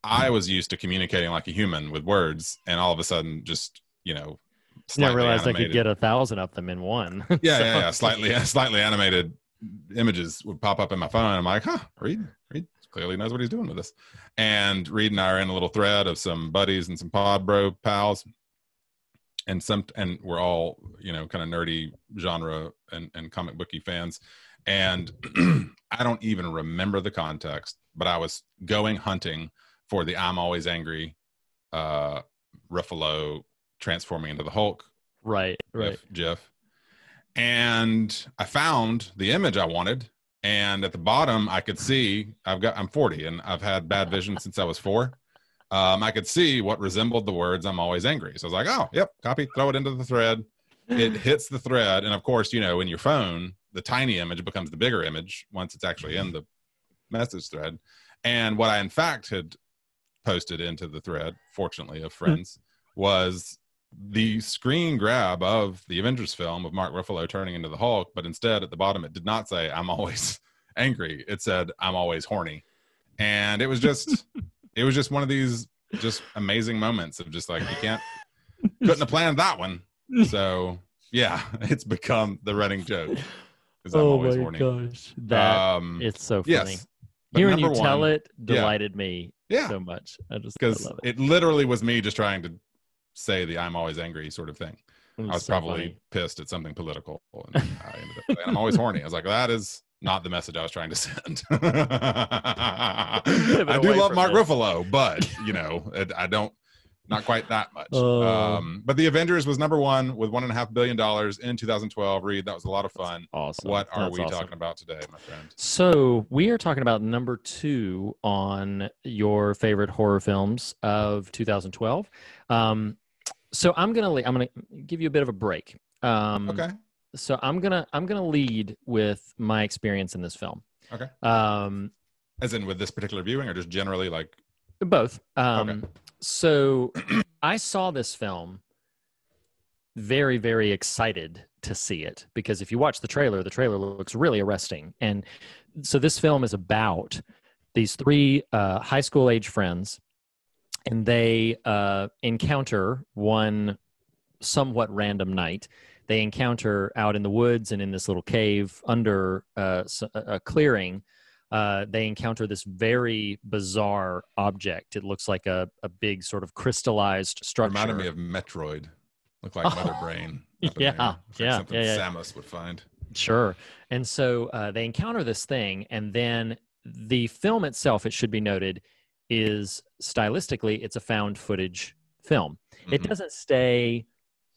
I was used to communicating like a human with words, and all of a sudden just, I realized I could get 1,000 of them in one. Yeah. Slightly animated images would pop up in my phone. I'm like, Reed clearly knows what he's doing with this. And Reed and I are in a little thread of some buddies and some pod bro pals. And we're all, kind of nerdy genre and comic booky fans. And I don't even remember the context, but I was going hunting for the I'm Always Angry Ruffalo transforming into the Hulk. Right. GIF. And I found the image I wanted. And at the bottom, I could see, I'm 40 and I've had bad vision since I was 4. I could see what resembled the words I'm always angry. So I was like, oh, yep, copy, throw it into the thread. It hits the thread. And of course, in your phone, the tiny image becomes the bigger image once it's actually in the message thread. And what I, in fact, had posted into the thread, fortunately, of friends, was the screen grab of the Avengers film of Mark Ruffalo turning into the Hulk. But instead, at the bottom, it did not say, I'm always angry. It said, I'm always horny. And it was just... It was just one of these just amazing moments of just like, couldn't have planned that one. So yeah, it's become the running joke. I'm always horny. Gosh. It's so funny. Yes, hearing you tell it delighted me so much. Because it literally was me just trying to say the I'm always angry sort of thing. I was probably pissed at something political. And I ended up saying, I'm always horny. I was like, that is not the message I was trying to send. I do love Mark Ruffalo, but I don't, not quite that much. But the Avengers was number one with $1.5 billion in 2012. Reed, that was a lot of fun. Awesome. What are we talking about today, my friend? So we are talking about number 2 on your favorite horror films of 2012. So I'm gonna give you a bit of a break. Okay. So I'm gonna lead with my experience in this film. Okay. As in with this particular viewing, or just generally like both. Okay. So I saw this film very, very excited to see it, because if you watch the trailer looks really arresting. And so this film is about these 3 high school age friends, and they encounter one somewhat random night. They encounter out in the woods and in this little cave under a clearing. They encounter this very bizarre object. It looks like a big sort of crystallized structure. Reminded me of Metroid. Looked like Mother Brain. Yeah. Something Samus would find. Sure. And so they encounter this thing, and then the film itself, it should be noted, is stylistically, it's a found footage film. It doesn't stay,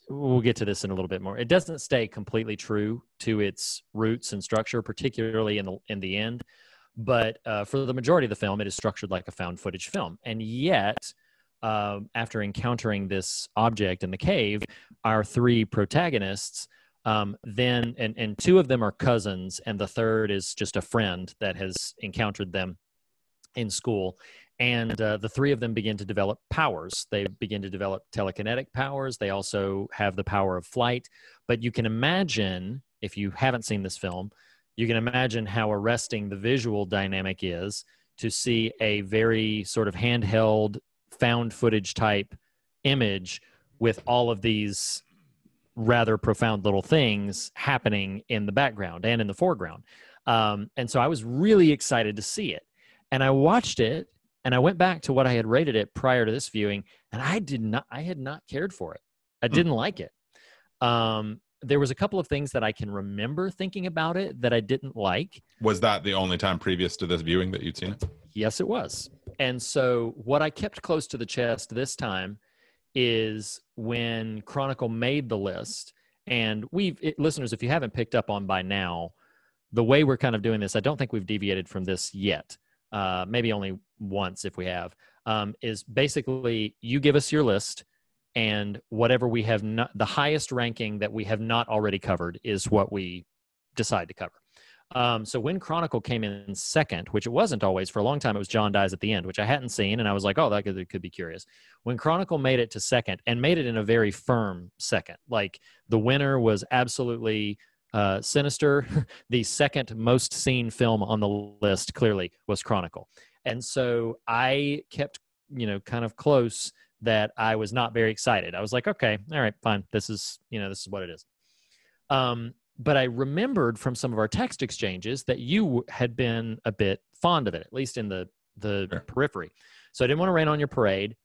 we'll get to this in a little bit more. It doesn't stay completely true to its roots and structure, particularly in the end. But for the majority of the film, it is structured like a found footage film. And yet, after encountering this object in the cave, our three protagonists then, and two of them are cousins, and the third is just a friend that has encountered them in school. And the three of them begin to develop powers. They begin to develop telekinetic powers. They also have the power of flight. But you can imagine, if you haven't seen this film, you can imagine how arresting the visual dynamic is to see a very sort of handheld, found footage type image with all of these rather profound little things happening in the background and in the foreground. And so I was really excited to see it. And I watched it, and I went back to what I had rated it prior to this viewing, and I had not cared for it. I didn't like it. There was a couple of things that I can remember thinking about it that I didn't like. Was that the only time previous to this viewing that you'd seen it? Yes, it was. And so what I kept close to the chest this time is when Chronicle made the list, and listeners, if you haven't picked up on by now, the way we're kind of doing this, I don't think we've deviated from this yet. Maybe only once if we have, is basically you give us your list, and whatever we have not, the highest ranking that we have not already covered is what we decide to cover. So when Chronicle came in second, which it wasn't always, for a long time it was John Dies at the End, which I hadn't seen, and I was like, oh, that could be curious. When Chronicle made it to second, and made it in a very firm second, like the winner was absolutely Sinister, the second most seen film on the list clearly was Chronicle. And so I kept, kind of close that I was not very excited. I was like, okay, all right, fine. This is what it is. But I remembered from some of our text exchanges that you had been a bit fond of it, at least in the Sure. periphery. So I didn't want to rain on your parade.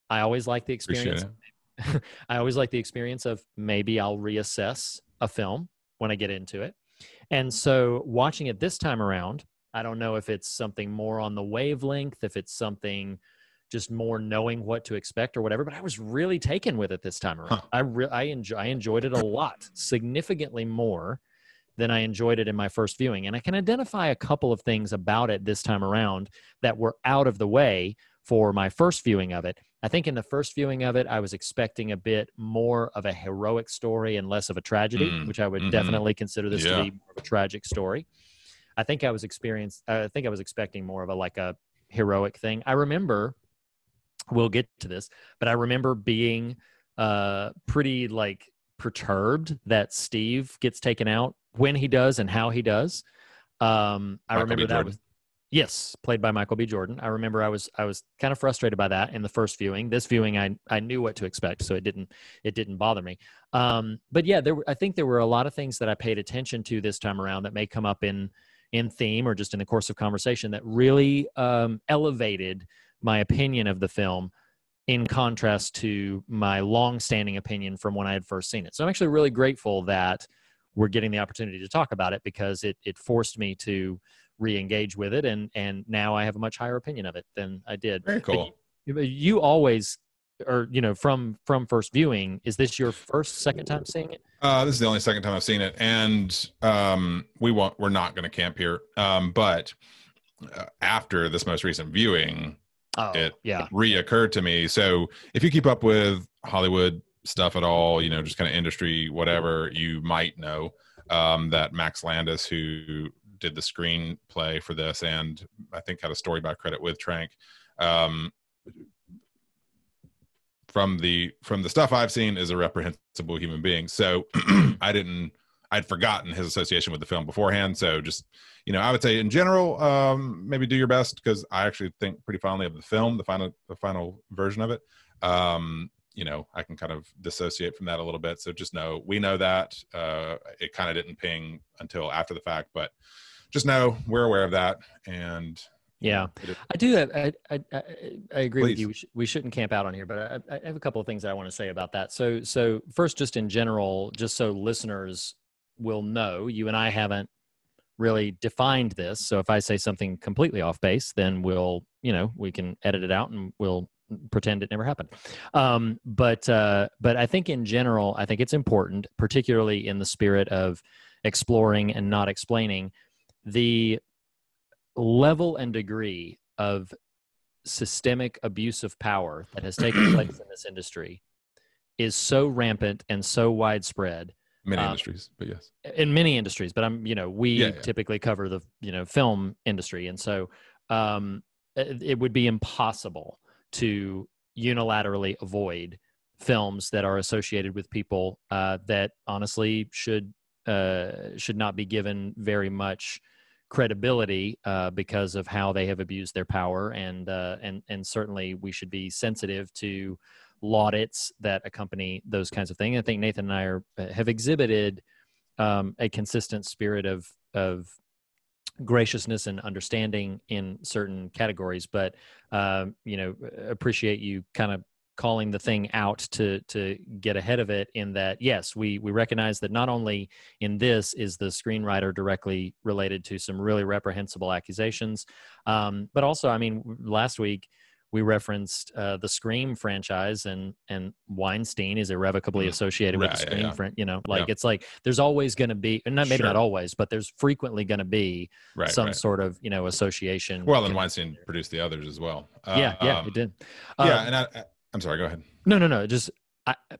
I always like the experience. I always like the experience of maybe I'll reassess a film when I get into it. And so watching it this time around, I don't know if it's something more on the wavelength, if it's something just more knowing what to expect or whatever, but I was really taken with it this time around. I enjoyed it a lot, significantly more than I enjoyed it in my first viewing. And I can identify a couple of things about it this time around that were out of the way for my first viewing of it. I think in the first viewing of it, I was expecting a bit more of a heroic story and less of a tragedy, which I would definitely consider this to be more of a tragic story. I think I was expecting more of a heroic thing. I remember, we'll get to this, but I remember being pretty perturbed that Steve gets taken out when he does and how he does. I remember that was, yes, played by Michael B. Jordan. I remember I was kind of frustrated by that in the first viewing. This viewing, I knew what to expect, so it didn't bother me. But yeah, I think there were a lot of things that I paid attention to this time around that may come up in theme or just in the course of conversation that really elevated my opinion of the film in contrast to my long-standing opinion from when I had first seen it. So I'm actually really grateful that we're getting the opportunity to talk about it, because it forced me to re-engage with it, and now I have a much higher opinion of it than I did. Very cool. But you always, or from first viewing, is this your second time seeing it? This is the only second time I've seen it, and we're not going to camp here. But after this most recent viewing, it reoccurred to me. So if you keep up with Hollywood stuff at all, just kind of industry, whatever, you might know that Max Landis, who did the screenplay for this and I think had a story by credit with Trank, from the stuff I've seen, is a reprehensible human being. So I'd forgotten his association with the film beforehand. So just, I would say in general, maybe do your best, because I actually think pretty fondly of the film, the final version of it. I can kind of dissociate from that a little bit. So just we know that it kind of didn't ping until after the fact, but just know we're aware of that. And yeah, I do. I agree with you. We shouldn't camp out on here, but I have a couple of things that I want to say about that. So first, just in general, just so listeners will know, you and I haven't really defined this. So if I say something completely off base, then we can edit it out and we'll pretend it never happened. But I think in general, I think it's important, particularly in the spirit of exploring and not explaining, the level and degree of systemic abuse of power that has taken place in this industry is so rampant and so widespread. Many industries, but yes. In many industries, but we typically cover the, film industry. And so it would be impossible to unilaterally avoid films that are associated with people that honestly should not be given very much credibility because of how they have abused their power, and certainly we should be sensitive to laudits that accompany those kinds of things. I think Nathan and I have exhibited a consistent spirit of graciousness and understanding in certain categories, but appreciate you kind of calling the thing out to get ahead of it, in that, yes, we recognize that not only in this is the screenwriter directly related to some really reprehensible accusations, but also, last week we referenced the Scream franchise, and Weinstein is irrevocably associated with the Scream. It's like there's always going to be, maybe not always, but there's frequently going to be some sort of association. Well, and Weinstein produced the others as well. He did. And I'm sorry, go ahead. No. Just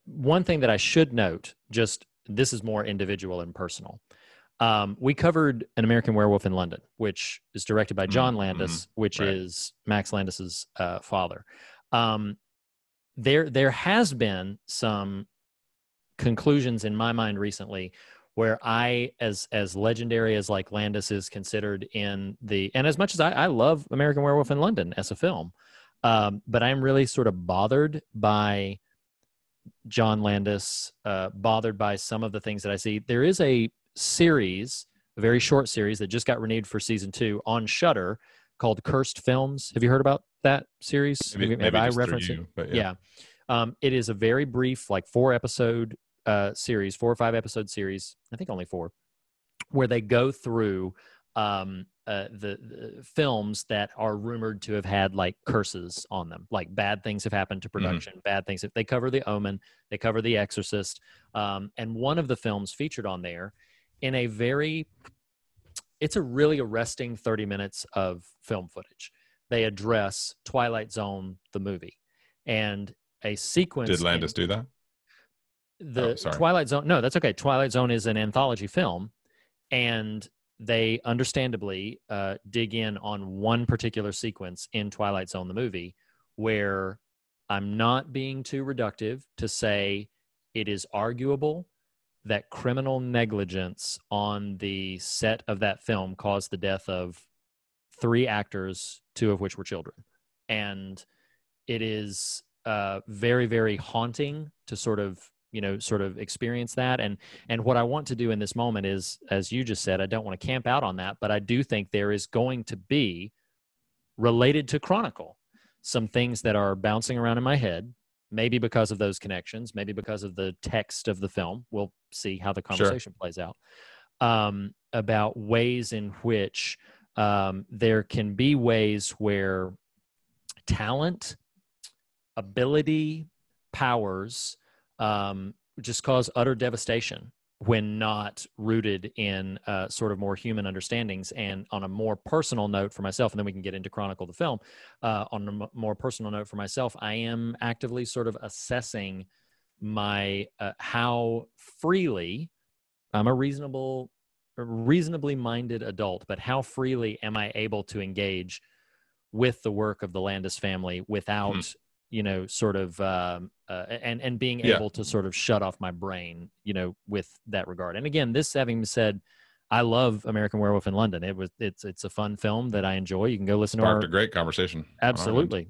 one thing that I should note, just this is more individual and personal. We covered An American Werewolf in London, which is directed by John Landis, which is Max Landis's father. There has been some conclusions in my mind recently where I, as legendary as like Landis is considered and as much as I love American Werewolf in London as a film, but I'm really sort of bothered by John Landis, bothered by some of the things that I see. There is a series, a very short series that just got renewed for season 2 on Shudder called Cursed Films. Have you heard about that series? Maybe I referenced it? But yeah. It is a very brief, like 4 or 5 episode series, I think only 4, where they go through the films that are rumored to have had like curses on them, like bad things have happened to production, bad things. They cover The Omen, they cover The Exorcist, and one of the films featured on there, it's a really arresting 30 minutes of film footage. They address Twilight Zone, the movie, and a sequence. Did Landis do that? Twilight Zone. No, that's okay. Twilight Zone is an anthology film, and they understandably dig in on one particular sequence in Twilight Zone, the movie, where I'm not being too reductive to say it is arguable that criminal negligence on the set of that film caused the death of 3 actors, 2 of which were children. And it is very, very haunting to sort of experience that. And what I want to do in this moment is, as you just said, I don't want to camp out on that, but I do think there is going to be, related to Chronicle, some things that are bouncing around in my head, maybe because of those connections, maybe because of the text of the film. We'll see how the conversation plays out, about ways in which there can be ways where talent, ability, powers just cause utter devastation when not rooted in sort of more human understandings. And on a more personal note for myself, and then we can get into Chronicle the film, on a more personal note for myself, I am actively sort of assessing my how freely, I'm a reasonably minded adult, but how freely am I able to engage with the work of the Landis family without sort of, and being able to sort of shut off my brain, with that regard. And again, this having been said, I love American Werewolf in London. It's a fun film that I enjoy. You can go listen to a great conversation. Absolutely.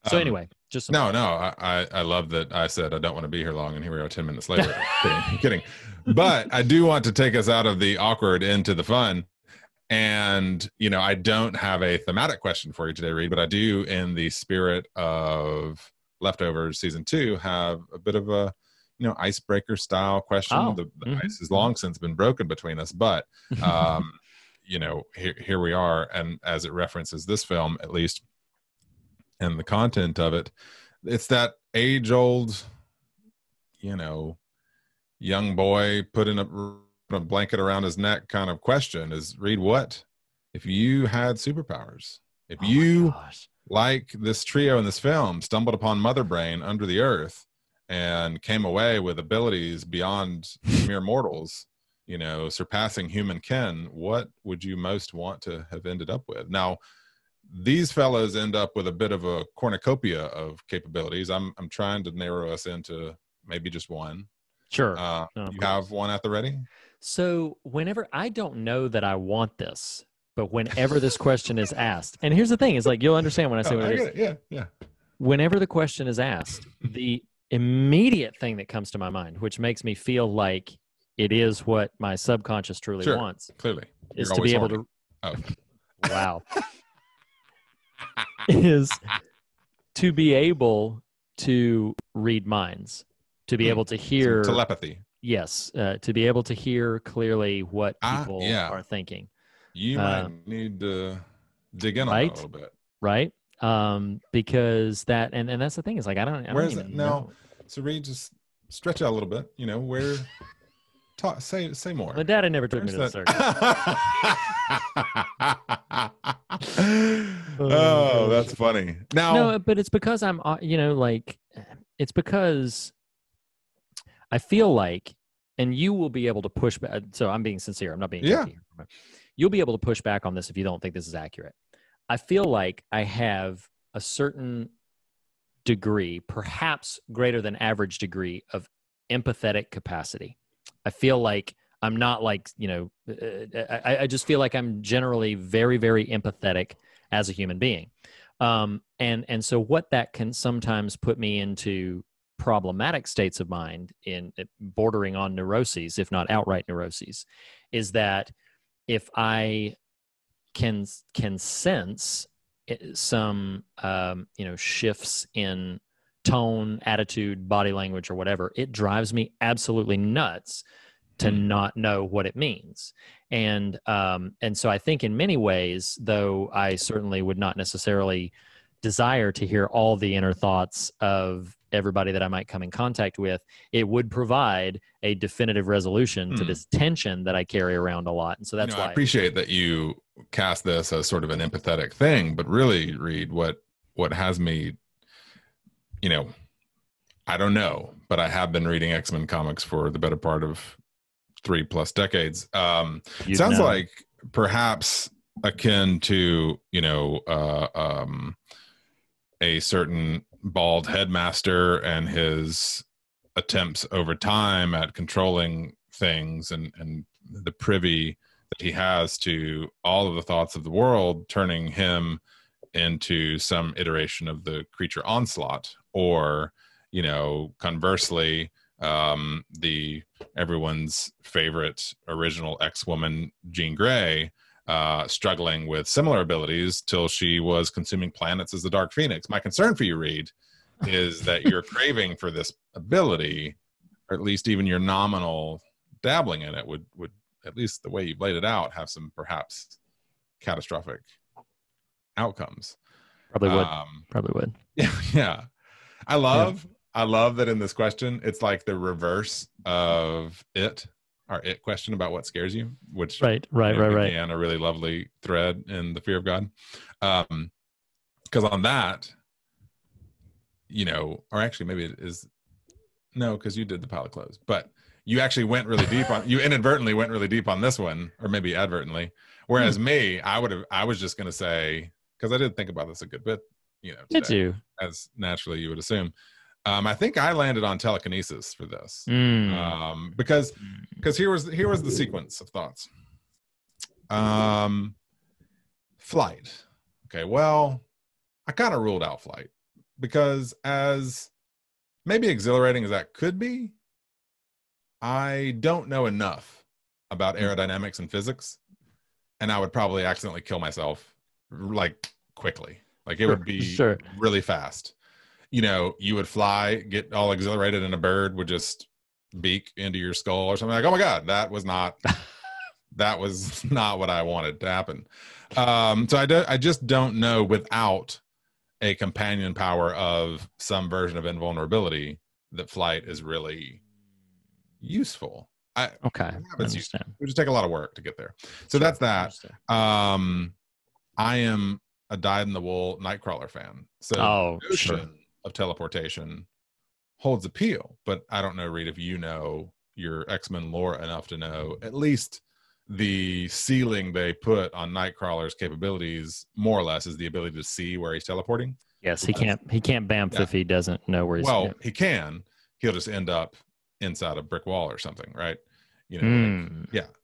So anyway, just I love that I said I don't want to be here long, and here we are 10 minutes later. kidding. But I do want to take us out of the awkward into the fun. And, I don't have a thematic question for you today, Reed, but I do, in the spirit of Leftovers season 2, have a bit of a, icebreaker style question. Oh, The ice has long since been broken between us, but here we are. And as it references this film, at least, and the content of it, it's that age-old, young boy putting a blanket around his neck kind of question is, Reed, what if you had superpowers? If you, like this trio in this film, stumbled upon Mother Brain under the earth and came away with abilities beyond mere mortals, surpassing human ken, what would you most want to have ended up with? Now, these fellows end up with a bit of a cornucopia of capabilities. I'm trying to narrow us into maybe just one. Sure. You have one at the ready? So whenever, I don't know that I want this, but whenever this question is asked, and here's the thing, is like, you'll understand when I say what it is. Yeah. Whenever the question is asked, the immediate thing that comes to my mind, which makes me feel like it is what my subconscious truly wants, clearly, is to be able to. Oh, wow. Is to be able to read minds, to be able to hear telepathy. Yes, to be able to hear clearly what people are thinking. You might need to dig in on that a little bit, right? Because that, and that's the thing, is like I don't even know. So Reed, just stretch out a little bit. Where say more. My dad never took me to the circus. Oh, that's funny. Now, no, but it's because I'm, it's because I feel like, and you will be able to push back. So I'm being sincere. I'm not being jokey here. You'll be able to push back on this if you don't think this is accurate. I feel like I have a certain degree, perhaps greater than average degree, of empathetic capacity. I feel like I'm not like, I just feel like I'm generally very, very empathetic as a human being. And so what that can sometimes put me into problematic states of mind, in bordering on neuroses, if not outright neuroses, is that if I can sense some, shifts in tone, attitude, body language, or whatever, it drives me absolutely nuts to not know what it means. And so I think in many ways, though I certainly would not necessarily desire to hear all the inner thoughts of everybody that I might come in contact with, it would provide a definitive resolution to this tension that I carry around a lot. And so that's why I appreciate that you cast this as sort of an empathetic thing, but really, Reed, what has me, I don't know, but I have been reading X-Men comics for the better part of 3+ decades. Sounds like perhaps akin to, a certain bald headmaster and his attempts over time at controlling things and the privy that he has to all of the thoughts of the world, turning him into some iteration of the creature onslaught, or, conversely, the everyone's favorite original X-woman, Jean Grey, struggling with similar abilities till she was consuming planets as the Dark Phoenix. My concern for you, Reed, is that your craving for this ability, or at least even your nominal dabbling in it, would at least the way you've laid it out, have some perhaps catastrophic outcomes. Probably would. Yeah. I love that in this question, it's like the reverse of our it question about what scares you, which right. began a really lovely thread in The Fear of God. Because on that, or actually maybe it is, no, because you did the pile of clothes, but you actually went really deep you inadvertently went really deep on this one, or maybe advertently. Whereas me, I was just going to say, because I did think about this a good bit, today, did you? As naturally you would assume. I think I landed on telekinesis for this, because here was the sequence of thoughts. Flight. Okay, well, I kind of ruled out flight, because as maybe exhilarating as that could be, I don't know enough about aerodynamics and physics, and I would probably accidentally kill myself quickly. It would be really fast. You would fly, get all exhilarated, and a bird would just beak into your skull or something, like, oh my God, that was not what I wanted to happen. So I just don't know, without a companion power of some version of invulnerability, that flight is really useful. Okay. It would just take a lot of work to get there. So Sure, that's that. I am a dyed-in-the-wool Nightcrawler fan. So the notion of teleportation holds appeal, but I don't know, Reed, if you know your X-Men lore enough to know at least the ceiling they put on Nightcrawler's capabilities, more or less, is the ability to see where he's teleporting. Yes, he can't bamf if he doesn't know where he's. Well, he can. He'll just end up inside a brick wall or something, right? You know,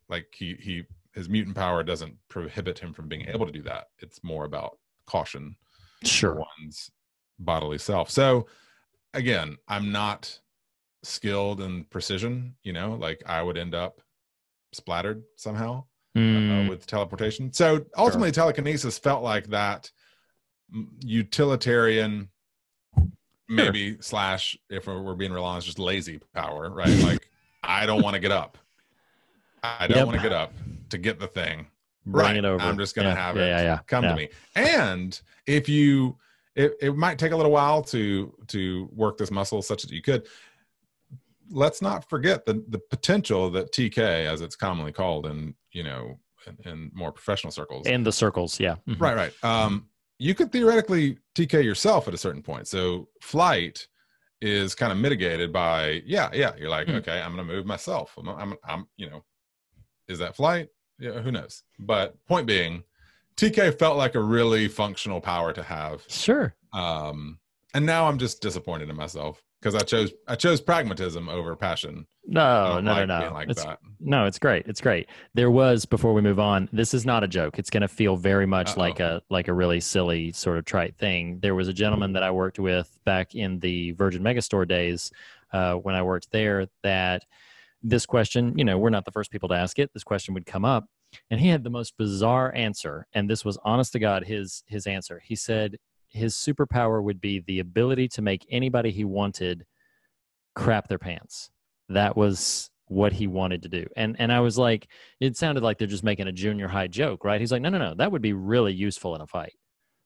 like his mutant power doesn't prohibit him from being able to do that. It's more about caution for one's bodily self. So again, I'm not skilled in precision, you know, like I would end up splattered somehow with teleportation. So ultimately telekinesis felt like that utilitarian, maybe slash, if we're being real honest, just lazy power, right? Like, I don't want to get up. I don't want to get up to get the thing. Bring it over. I'm just going to have it come to me. And if you, it might take a little while to work this muscle such that you could. Let's not forget the potential that TK, as it's commonly called in, you know, in more professional circles. In the circles, yeah. Mm-hmm. Right. You could theoretically TK yourself at a certain point. So flight is kind of mitigated by, you're like, okay, I'm going to move myself. I'm, you know, is that flight? Yeah, who knows? But point being, TK felt like a really functional power to have. Sure. And now I'm just disappointed in myself because I chose pragmatism over passion. No. It's great. It's great. There was, before we move on, this is not a joke. It's going to feel very much like a really silly sort of trite thing. There was a gentleman that I worked with back in the Virgin Megastore days when I worked there, that this question, you know, we're not the first people to ask it. This question would come up, and he had the most bizarre answer. And this was, honest to God, his answer. He said his superpower would be the ability to make anybody he wanted crap their pants. That was what he wanted to do. And I was like, it sounded like they're just making a junior high joke, right? He's like, no, that would be really useful in a fight.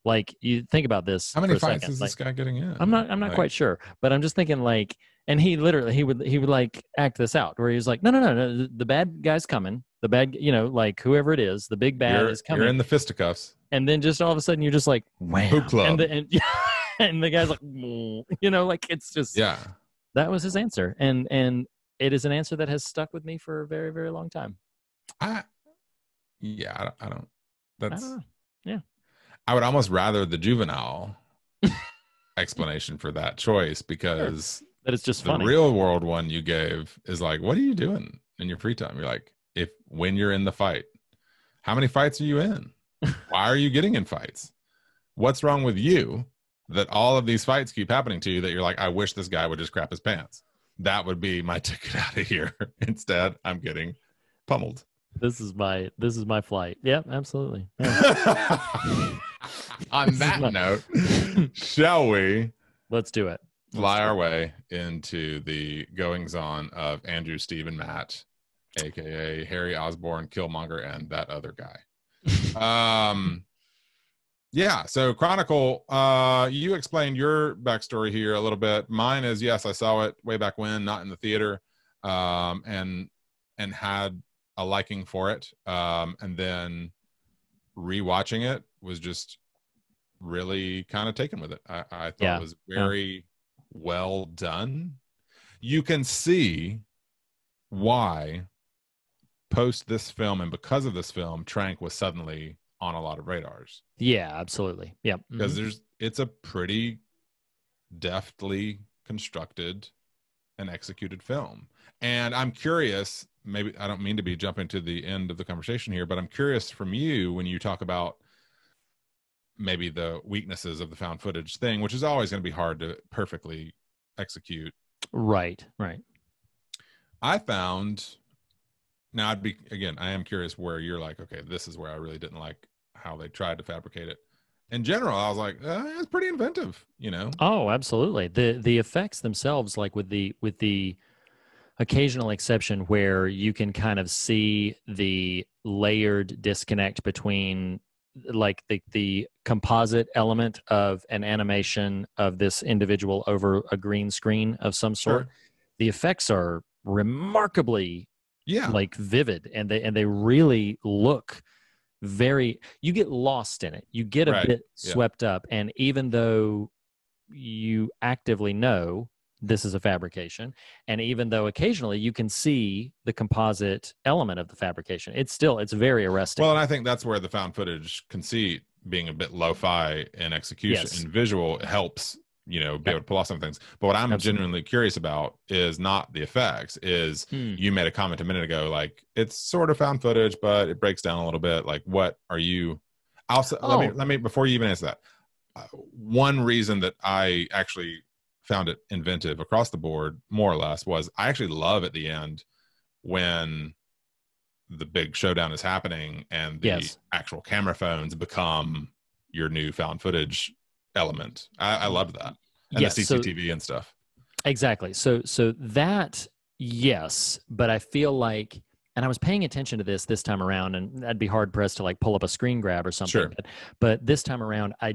Like, you think about this. How many fights is this guy getting in? I'm not quite sure, but I'm just thinking, like, and he would like act this out where he was like, no, the bad guy's coming. The bad, you know, like whoever it is, the big bad is coming. You're in the fisticuffs. And then just all of a sudden you're just like, wham. And the guy's like, you know, like, it's just, that was his answer. And it is an answer that has stuck with me for a very, very long time. I don't know. Yeah. I would almost rather the juvenile explanation for that choice, because that it's just funny. The real world one you gave is like, what are you doing in your free time? You're like, when you're in the fight, how many fights are you in? Why are you getting in fights? What's wrong with you that all of these fights keep happening to you that you're like, I wish this guy would just crap his pants? That would be my ticket out of here. Instead, I'm getting pummeled. This is my flight. Yep, absolutely. Yeah. On that note, shall we? Let's do it. Fly our way into the goings-on of Andrew, Steve, and Matt, aka Harry Osborn, Killmonger, and that other guy. So Chronicle, you explained your backstory here a little bit. Mine is, yes, I saw it way back when, not in the theater, and had a liking for it, and then rewatching it was just really kind of taken with it. I thought it was very well done. You can see why post this film and because of this film, Trank was suddenly on a lot of radars. Yeah, absolutely. Yeah. Because it's a pretty deftly constructed and executed film. And I'm curious, maybe I don't mean to be jumping to the end of the conversation here, but I'm curious from you when you talk about maybe the weaknesses of the found footage thing, which is always going to be hard to perfectly execute. Right. I found, now I am curious where you're like, okay, this is where I really didn't like how they tried to fabricate it. In general, I was like, it's pretty inventive, you know? Oh, absolutely. The effects themselves, like with the occasional exception where you can kind of see the layered disconnect between like the composite element of an animation of this individual over a green screen of some sort. Sure. The effects are remarkably Yeah. like vivid, and they really look very, you get lost in it. You get a Right. bit Yeah. swept up, and even though you actively know this is a fabrication, and even though occasionally you can see the composite element of the fabrication, it's very arresting. Well, and I think that's where the found footage conceit, being a bit lo-fi in execution Yes. and visual, helps, be able to pull off some things. But what I'm genuinely curious about is not the effects. You made a comment a minute ago, like it's sort of found footage, but it breaks down a little bit. Like, what are you? Also, let me before you even answer that. One reason that I actually found it inventive across the board, more or less, was I actually love at the end when the big showdown is happening and the actual camera phones become your new found footage element. I loved that. And the CCTV and stuff. Exactly. So that, yes, but I feel like, and I was paying attention to this time around, and I'd be hard pressed to like pull up a screen grab or something. Sure. But this time around, I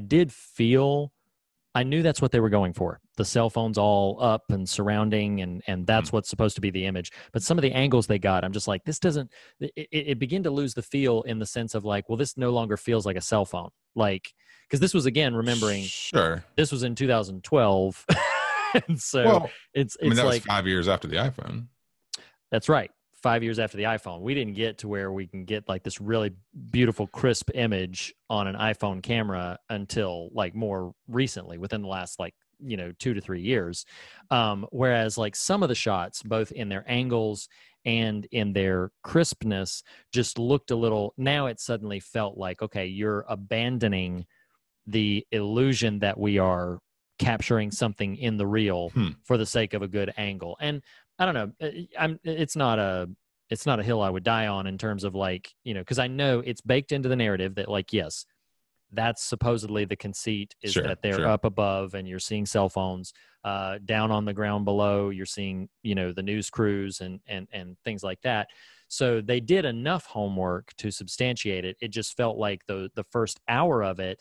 knew that's what they were going for. The cell phones all up and surrounding, and that's what's supposed to be the image. But some of the angles they got, I'm just like, this doesn't, it began to lose the feel in the sense of like, well, this no longer feels like a cell phone. Like, because this was, again, remembering, this was in 2012. And so it's that like, was 5 years after the iPhone. That's right. 5 years after the iPhone. We didn't get to where we can get like this really beautiful, crisp image on an iPhone camera until like more recently, within the last 2 to 3 years. Whereas like some of the shots, both in their angles and in their crispness, just looked a little, now it suddenly felt like, okay, you're abandoning the illusion that we are capturing something in the real for the sake of a good angle. And I don't know, it's not a hill I would die on in terms of like, because I know it's baked into the narrative that like, yes, that's supposedly the conceit is that they're up above and you're seeing cell phones, down on the ground below, you're seeing, the news crews and things like that. So they did enough homework to substantiate it. It just felt like the first hour of it,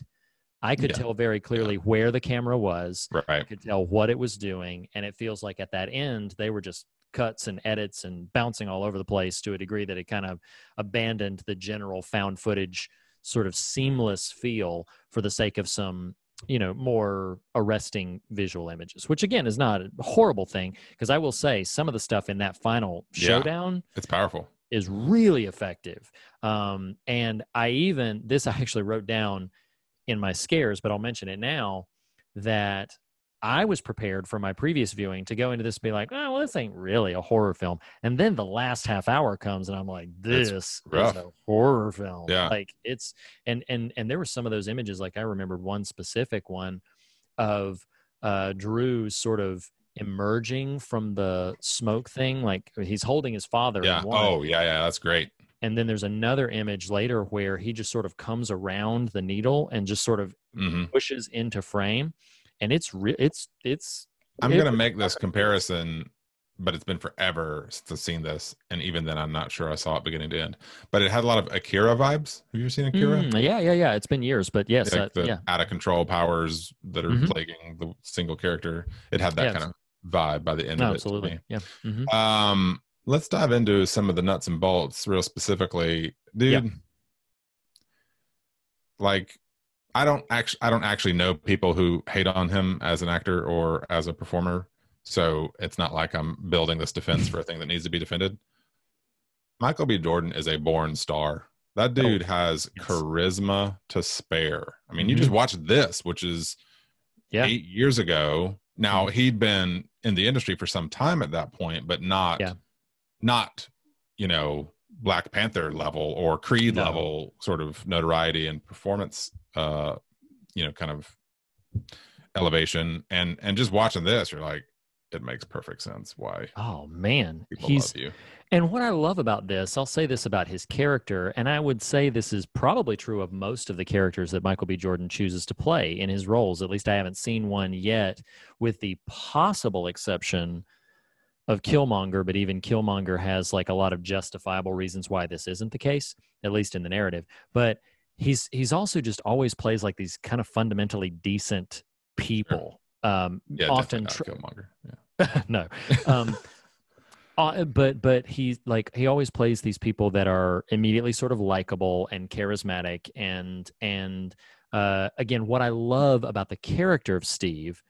I could tell very clearly where the camera was. Right. I could tell what it was doing. And it feels like at that end, they were just cuts and edits and bouncing all over the place to a degree that it kind of abandoned the general found footage sort of seamless feel for the sake of some, more arresting visual images, which again is not a horrible thing. Because I will say some of the stuff in that final showdown, it's powerful, is really effective. And I actually wrote down in my scares, but I'll mention it now, that I was prepared for my previous viewing to go into this and be like, oh, well, this ain't really a horror film. And then the last half hour comes and I'm like, this is a horror film. Yeah. Like it's, and there were some of those images, like I remembered one specific one of Drew sort of emerging from the smoke thing. Like he's holding his father. Yeah. Oh yeah. Yeah. That's great. And then there's another image later where he just sort of comes around the needle and just sort of pushes into frame. And it's I'm going to make this comparison, but it's been forever since I've seen this. And even then, I'm not sure I saw it beginning to end. But it had a lot of Akira vibes. Have you ever seen Akira? Yeah. It's been years, but yes. Like the out of control powers that are plaguing the single character. It had that kind of vibe by the end of it. Absolutely. Yeah. Let's dive into some of the nuts and bolts real specifically, dude. Yeah. Like, I don't actually know people who hate on him as an actor or as a performer, so it's not like I'm building this defense for a thing that needs to be defended. Michael B. Jordan is a born star. That dude has charisma to spare. I mean, you just watched this, which is 8 years ago. Now, he'd been in the industry for some time at that point, but not Black Panther level or Creed level sort of notoriety and performance, kind of elevation. And just watching this, you're like, it makes perfect sense why. Oh man, people love you. And what I love about this, I'll say this about his character, and I would say this is probably true of most of the characters that Michael B. Jordan chooses to play in his roles. At least I haven't seen one yet, with the possible exception of Killmonger, but even Killmonger has like a lot of justifiable reasons why this isn't the case, at least in the narrative. But he's also just always plays like these kind of fundamentally decent people. Yeah, often definitely not Killmonger. Yeah. no. But he always plays these people that are immediately sort of likable and charismatic, and again, what I love about the character of Steve,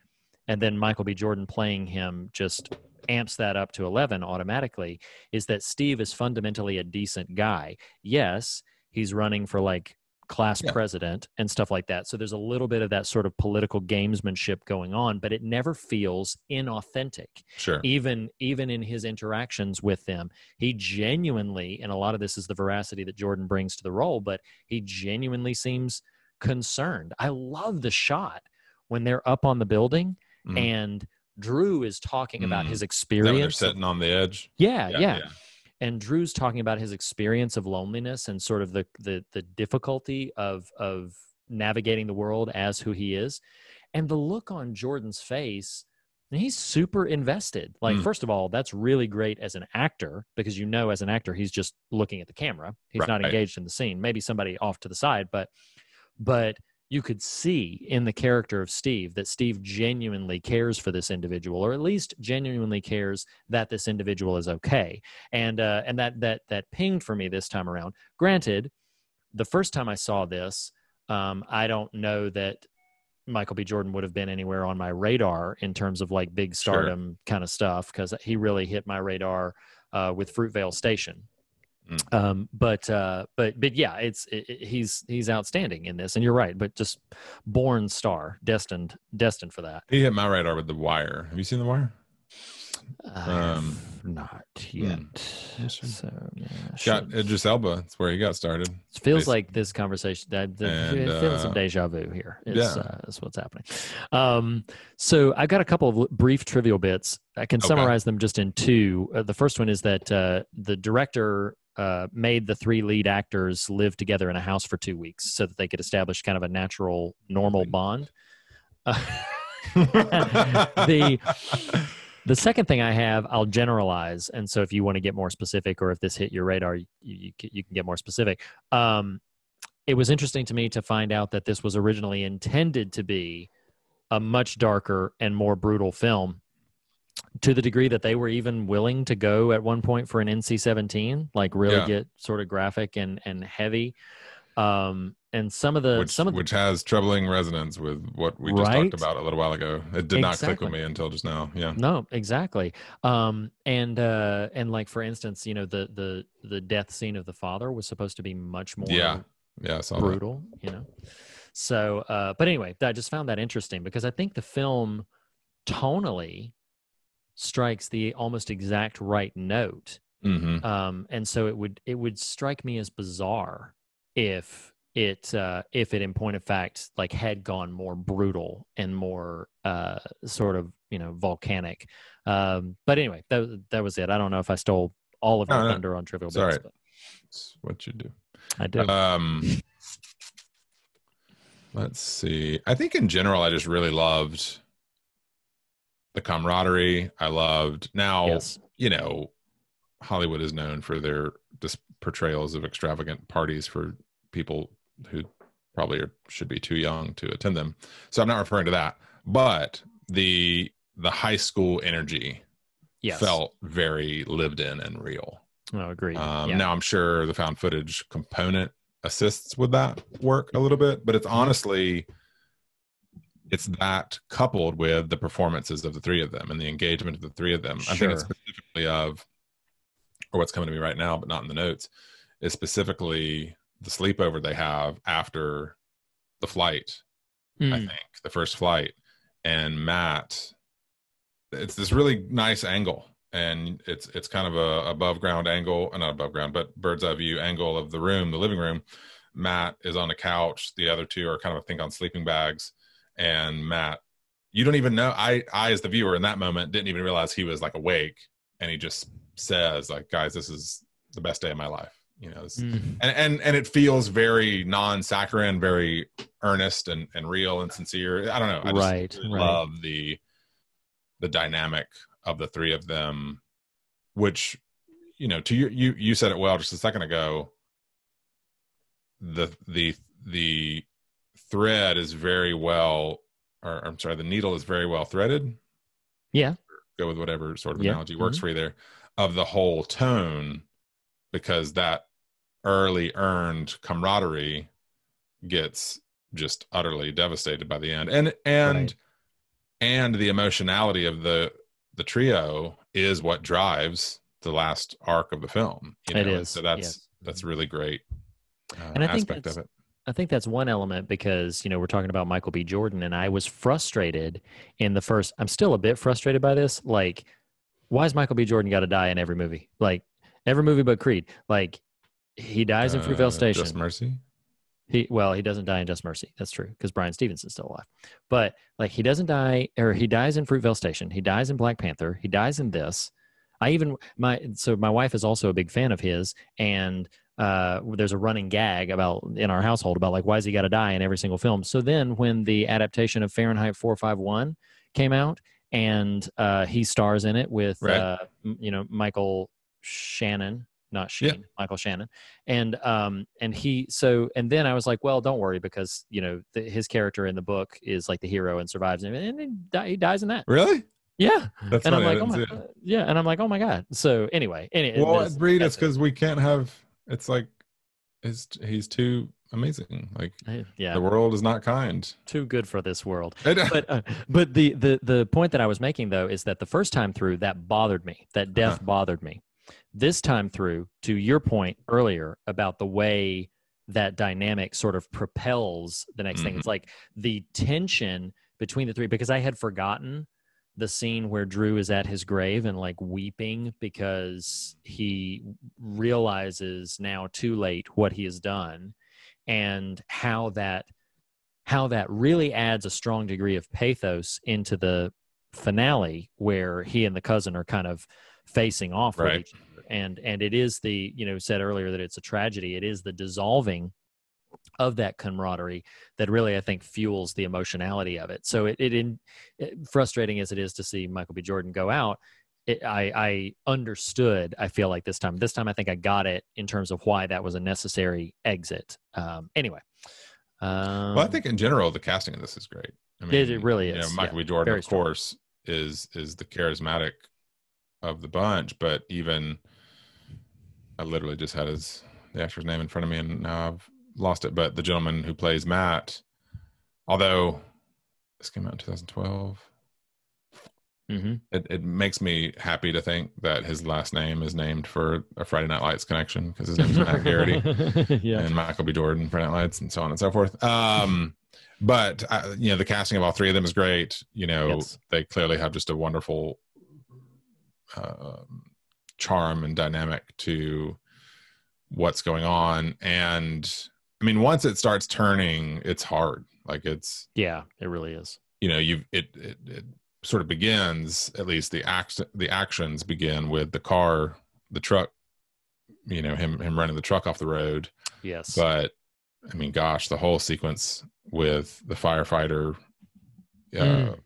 and then Michael B. Jordan playing him just amps that up to 11 automatically, is that Steve is fundamentally a decent guy. Yes, he's running for like class president and stuff like that. So there's a little bit of that sort of political gamesmanship going on, but it never feels inauthentic. Sure. Even in his interactions with them, he genuinely, and a lot of this is the veracity that Jordan brings to the role, but he genuinely seems concerned. I love the shot when they're up on the building and Drew is talking about his experience. They're sitting on the edge. Yeah. And Drew's talking about his experience of loneliness and sort of the difficulty of navigating the world as who he is. And the look on Jordan's face, and he's super invested. Like, first of all, that's really great as an actor, because as an actor, he's just looking at the camera. He's not engaged in the scene. Maybe somebody off to the side, but you could see in the character of Steve that Steve genuinely cares for this individual, or at least genuinely cares that this individual is okay. And that pinged for me this time around. Granted, the first time I saw this, I don't know that Michael B. Jordan would have been anywhere on my radar in terms of like big stardom kind of stuff, because he really hit my radar with Fruitvale Station. But yeah, he's outstanding in this, and you're right. But just born star, destined for that. He hit my radar with The Wire. Have you seen The Wire? Not yet. So Got Idris Elba. That's where he got started. It feels like this conversation. It feels some deja vu here. It's what's happening. So I got a couple of brief trivial bits. I can summarize them just in two. The first one is that the director made the three lead actors live together in a house for 2 weeks so that they could establish kind of a natural, normal bond. The second thing I have, I'll generalize, and so if you want to get more specific, or if this hit your radar, you can get more specific. It was interesting to me to find out that this was originally intended to be a much darker and more brutal film, to the degree that they were even willing to go at one point for an NC-17, like really get sort of graphic and heavy. And which has troubling resonance with what we just talked about a little while ago. It did not click with me until just now. Yeah. No, exactly. And like, for instance, the death scene of the father was supposed to be much more I saw brutal, So, but anyway, I just found that interesting, because I think the film tonally strikes the almost exact right note. And so it would strike me as bizarre if it in point of fact like had gone more brutal and more sort of volcanic. But anyway, that was it. I don't know if I stole all of your thunder on Trivial Bits. But that's what you do. I do. Let's see. I think in general, I just really loved the camaraderie. I loved Hollywood is known for their portrayals of extravagant parties for people who probably should be too young to attend them. So I'm not referring to that, but the high school energy felt very lived in and real. Oh, agreed. Now I'm sure the found footage component assists with that work a little bit, but it's honestly, it's that coupled with the performances of the three of them and the engagement of the three of them. I think it's specifically or what's coming to me right now, but not in the notes, is specifically the sleepover they have after the flight. I think the first flight, and Matt, it's this really nice angle, and it's kind of a above ground angle, not above ground, but bird's eye view angle of the room, the living room. Matt is on the couch. The other two are kind of, I think, on sleeping bags. And Matt, you don't even know, I as the viewer in that moment didn't even realize he was like awake, and he just says like, guys, this is the best day of my life. And it feels very non-saccharine, very earnest and real and sincere. I don't know. I just love the dynamic of the three of them which, you know, to you said it well just a second ago. The thread is very well, or I'm sorry, the needle is very well threaded. Yeah. Go with whatever sort of analogy works for you there, of the whole tone, because that early earned camaraderie gets just utterly devastated by the end. And the emotionality of the trio is what drives the last arc of the film. You know? It is. So that's really great And I think aspect of it. I think that's one element because, you know, we're talking about Michael B. Jordan, and I was frustrated in the first. I'm still a bit frustrated by this. Like, why has Michael B. Jordan got to die in every movie? Like, every movie but Creed. Like, he dies in Fruitvale Station. Just Mercy? He doesn't die in Just Mercy. That's true, because Bryan Stevenson's still alive. But, like, he doesn't die, or he dies in Fruitvale Station. He dies in Black Panther. He dies in this. My wife is also a big fan of his, and there's a running gag in our household about, like, why has he got to die in every single film? So then when the adaptation of Fahrenheit 451 came out, and he stars in it with Michael Shannon, not Sheen, Michael Shannon, and then I was like, well, don't worry, because, you know, his character in the book is like the hero and survives, and he dies in that. Really? Yeah. That's and funny. I'm like, and I'm like, oh my God. So anyway, well, Breed, it's because we can't have. It's like, he's too amazing. Like, the world is not kind. Too good for this world. But the point that I was making, though, is that the first time through, that bothered me. That death bothered me. This time through, to your point earlier about the way that dynamic sort of propels the next thing, it's like the tension between the three, because I had forgotten the scene where Drew is at his grave and, like, weeping because he realizes now too late what he has done, and how that really adds a strong degree of pathos into the finale, where he and the cousin are kind of facing off with each other. And it is the, you know, said earlier that it's a tragedy. It is the dissolving of that camaraderie that really, I think, fuels the emotionality of it. So it frustrating as it is to see Michael B. Jordan go out, I understood. I feel like this time I think I got it in terms of why that was a necessary exit. Anyway. Well, I think in general, the casting of this is great. I mean, it really is. You know, Michael B. Jordan, of course, is the charismatic of the bunch, but even I literally just had the actor's name in front of me, and now I've lost it. But the gentleman who plays Matt, although this came out in 2012, it makes me happy to think that his last name is named for a Friday Night Lights connection, because his name is Matt Garrity and Michael B. Jordan, Friday Night Lights, and so on and so forth. But you know, the casting of all three of them is great. You know, they clearly have just a wonderful charm and dynamic to what's going on. And I mean, once it starts turning, it's hard. Like, it really is. You know, it sort of begins, at least the actions begin with the truck, you know, him running the truck off the road. Yes. But I mean, gosh, the whole sequence with the firefighter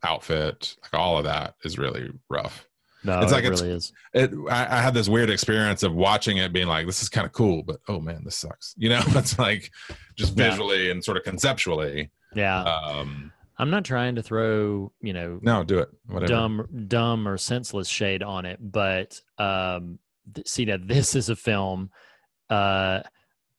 outfit, like, all of that is really rough. No, it's like, it really is. I had this weird experience of watching it being like, this is kind of cool, but oh man, this sucks. You know, it's like, just visually and sort of conceptually. Yeah. I'm not trying to throw, you know, no, do it. Whatever. dumb or senseless shade on it, but see, now this is a film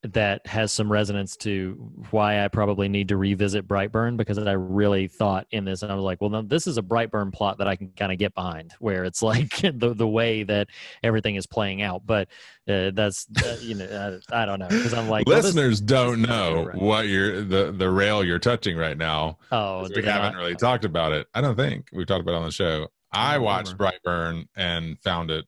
that has some resonance to why I probably need to revisit Brightburn, because I really thought in this, and I was like, well, no, this is a Brightburn plot that I can kind of get behind, where it's like the way that everything is playing out. But that's you know, I don't know, because I'm like, listeners don't know what the rail you're touching right now. Oh, we haven't really talked about it. I don't think we've talked about it on the show. I watched Brightburn and found it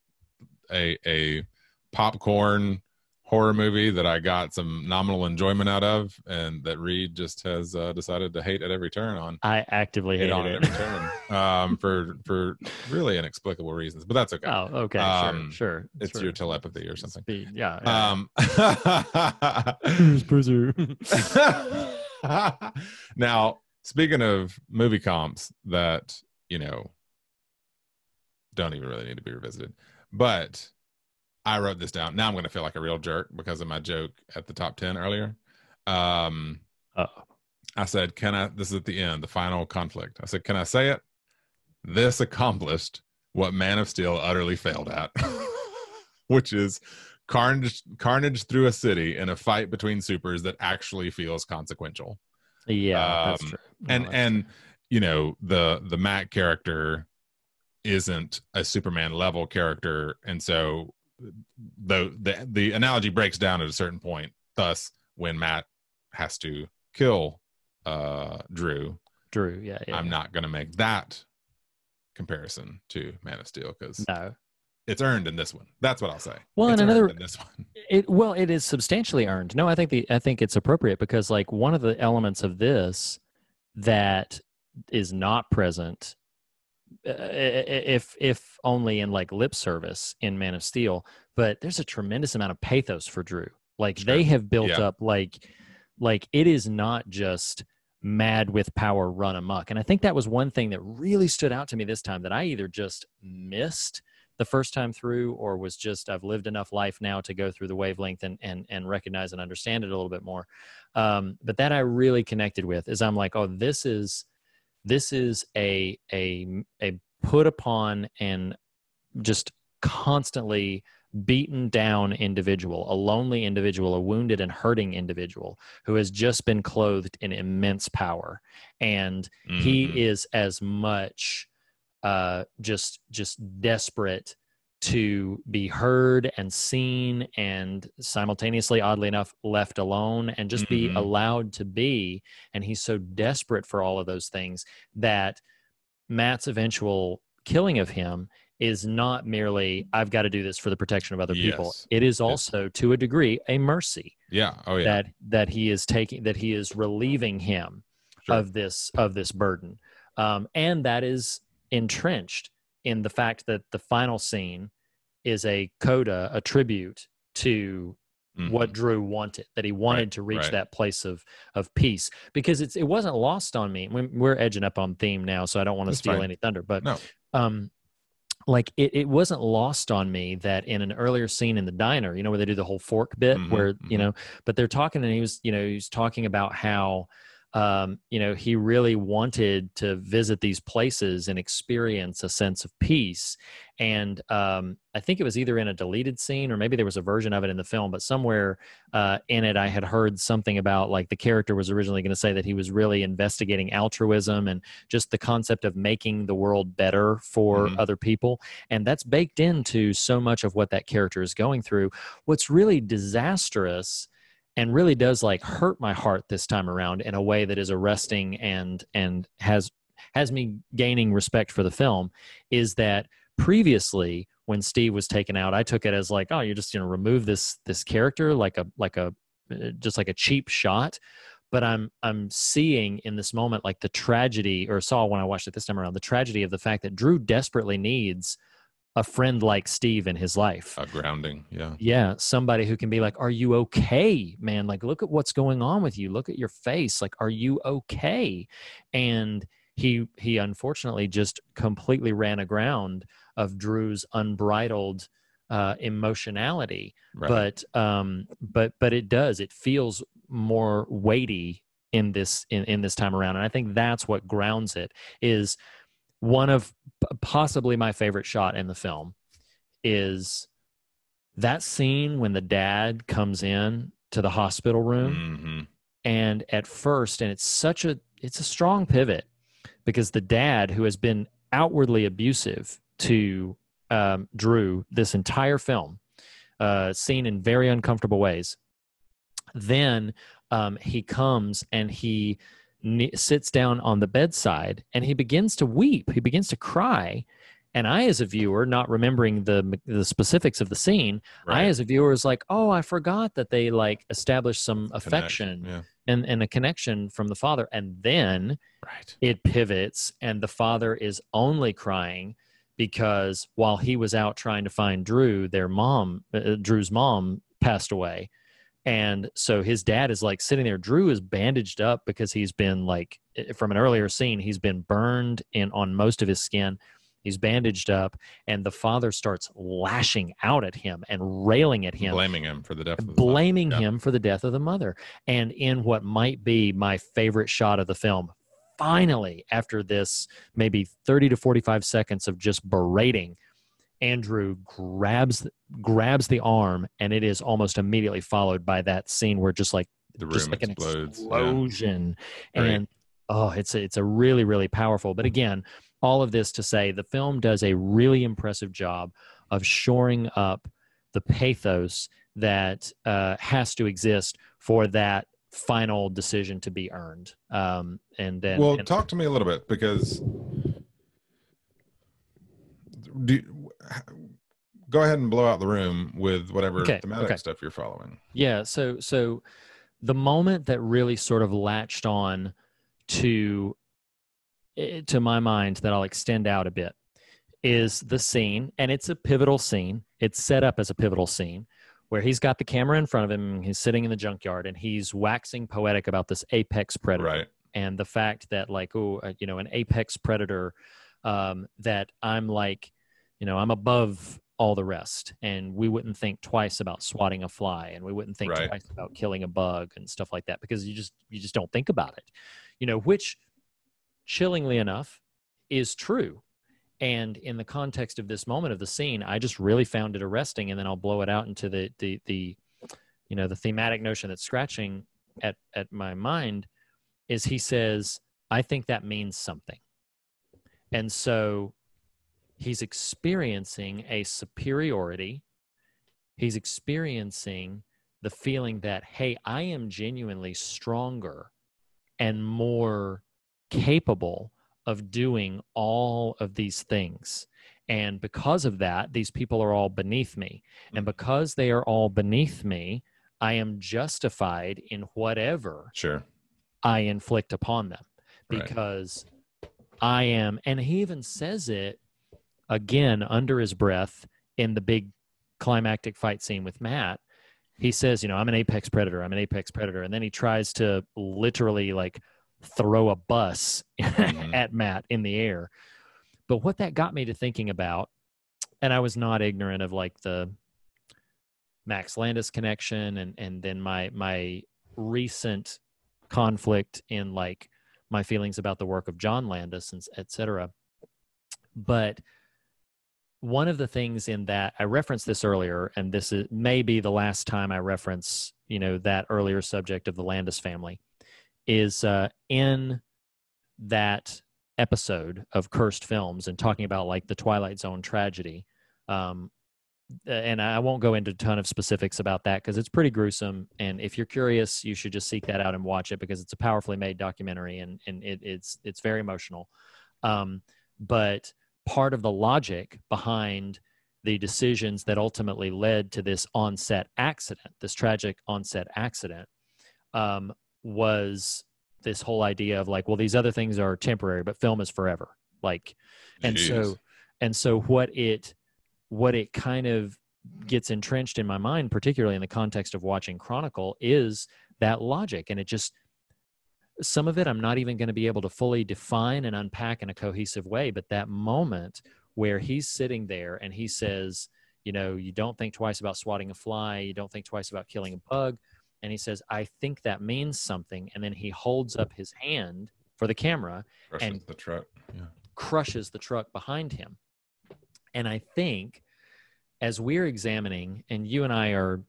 a popcorn horror movie that I got some nominal enjoyment out of, and that Reed just has decided to hate at every turn on. I actively hate on it at every turn, for really inexplicable reasons, but that's okay. Oh, okay, sure. It's your telepathy or something. Speed. Yeah. Now, speaking of movie comps that, you know, don't even really need to be revisited, But I wrote this down. Now I'm going to feel like a real jerk because of my joke at the top 10 earlier. I said, this is at the end, the final conflict. I said, can I say it? This accomplished what Man of Steel utterly failed at, which is carnage through a city in a fight between supers that actually feels consequential. Yeah, that's true. And you know, the Matt character isn't a Superman level character, and so the analogy breaks down at a certain point. Thus, when Matt has to kill Drew, yeah, I'm not going to make that comparison to Man of Steel because it's earned in this one. That's what I'll say. Well, it's and another in this one. It is substantially earned. No, I think it's appropriate because like one of the elements of this that is not present, if only in like lip service in Man of Steel, but there's a tremendous amount of pathos for Drew. Like they have built up like it is not just mad with power run amok. And I think that was one thing that really stood out to me this time that I either just missed the first time through or was just, I've lived enough life now to go through the wavelength and recognize and understand it a little bit more. But that I really connected with is I'm like, oh, this is a put upon and just constantly beaten down individual, a lonely individual, a wounded and hurting individual who has just been clothed in immense power. And he is as much just desperate to be heard and seen and simultaneously, oddly enough, left alone and just be allowed to be. And he's so desperate for all of those things that Matt's eventual killing of him is not merely, I've got to do this for the protection of other people. It is also, to a degree, a mercy. Yeah. Oh, yeah. That he is taking, that he is relieving him of this burden. And that is entrenched in the fact that the final scene is a coda, a tribute to what Drew wanted, that he wanted to reach that place of peace. Because it wasn't lost on me. We're edging up on theme now, so I don't want to steal any thunder. But like it wasn't lost on me that in an earlier scene in the diner, you know, where they do the whole fork bit where, you know, but they're talking and he was talking about how, you know, he really wanted to visit these places and experience a sense of peace. And I think it was either in a deleted scene or maybe there was a version of it in the film, but somewhere in it, I had heard something about like the character was originally going to say that he was really investigating altruism and just the concept of making the world better for other people. And that's baked into so much of what that character is going through. What's really disastrous and really does like hurt my heart this time around in a way that is arresting and has me gaining respect for the film is that previously when Steve was taken out, I took it as like, oh, you're just going to remove this character like just like a cheap shot. But I'm seeing in this moment like the tragedy, or saw when I watched it this time around, the tragedy of the fact that Drew desperately needs a friend like Steve in his life. A grounding, yeah. Yeah, somebody who can be like, are you okay, man? Like, look at what's going on with you. Look at your face. Like, are you okay? And he unfortunately just completely ran aground of Drew's unbridled emotionality. Right. But it feels more weighty in this time around. And I think that's what grounds it is. One of possibly my favorite shot in the film is that scene when the dad comes in to the hospital room. And at first, and it's a strong pivot because the dad, who has been outwardly abusive to Drew this entire film, seen in very uncomfortable ways, then he comes and he sits down on the bedside and he begins to weep. He begins to cry. And I, as a viewer, not remembering the specifics of the scene, I, as a viewer, is like, oh, I forgot that they like established some affection and a connection from the father. And then it pivots and the father is only crying because while he was out trying to find Drew, Drew's mom passed away. And so his dad is like sitting there. Drew is bandaged up because he's been like, from an earlier scene, he's been burned on most of his skin. He's bandaged up, and the father starts lashing out at him and railing at him, blaming him for the death of the blaming mother. him for the death of the mother. And in what might be my favorite shot of the film, finally, after this maybe 30 to 45 seconds of just berating, Andrew grabs the arm, and it is almost immediately followed by that scene where just like The just room like an explodes. explosion. Yeah. And it's a really, really powerful. But again, all of this to say the film does a really impressive job of shoring up the pathos that has to exist for that final decision to be earned. Talk to me a little bit, because go ahead and blow out the room with whatever thematic stuff you're following. Yeah. So the moment that really sort of latched on to my mind that I'll extend out a bit is the scene, and it's a pivotal scene. It's set up as a pivotal scene where he's got the camera in front of him, he's sitting in the junkyard, and he's waxing poetic about this apex predator. Right. And the fact that an apex predator, that I'm like, I'm above all the rest, and we wouldn't think twice about swatting a fly, and we wouldn't think twice about killing a bug and stuff like that, because you just don't think about it, which chillingly enough is true. And in the context of this moment of the scene, I just really found it arresting. And then I'll blow it out into the thematic notion that's scratching at my mind is he says, I think that means something. And so he's experiencing a superiority. He's experiencing the feeling that, hey, I am genuinely stronger and more capable of doing all of these things. And because of that, these people are all beneath me. And because they are all beneath me, I am justified in whatever I inflict upon them. Because I am, and he even says it again under his breath in the big climactic fight scene with Matt. He says, I'm an apex predator. I'm an apex predator. And then he tries to literally like throw a bus at Matt in the air. But what that got me to thinking about, and I was not ignorant of like the Max Landis connection and then my recent conflict in like my feelings about the work of John Landis and et cetera. But one of the things in that, I referenced this earlier, and this is maybe the last time I reference, that earlier subject of the Landis family, is in that episode of Cursed Films and talking about like the Twilight Zone tragedy. And I won't go into a ton of specifics about that because it's pretty gruesome. And if you're curious, you should just seek that out and watch it because it's a powerfully made documentary and it's very emotional. But part of the logic behind the decisions that ultimately led to this on-set accident, this tragic on-set accident, was this whole idea of like, well, these other things are temporary, but film is forever. Like, and so what it kind of gets entrenched in my mind, particularly in the context of watching Chronicle, is that logic. And it just, some of it I'm not even going to be able to fully define and unpack in a cohesive way. But that moment where he's sitting there and he says, you don't think twice about swatting a fly. You don't think twice about killing a bug. And he says, I think that means something. And then he holds up his hand for the camera and the truck. Yeah. Crushes the truck behind him. And I think as we're examining, and you and I are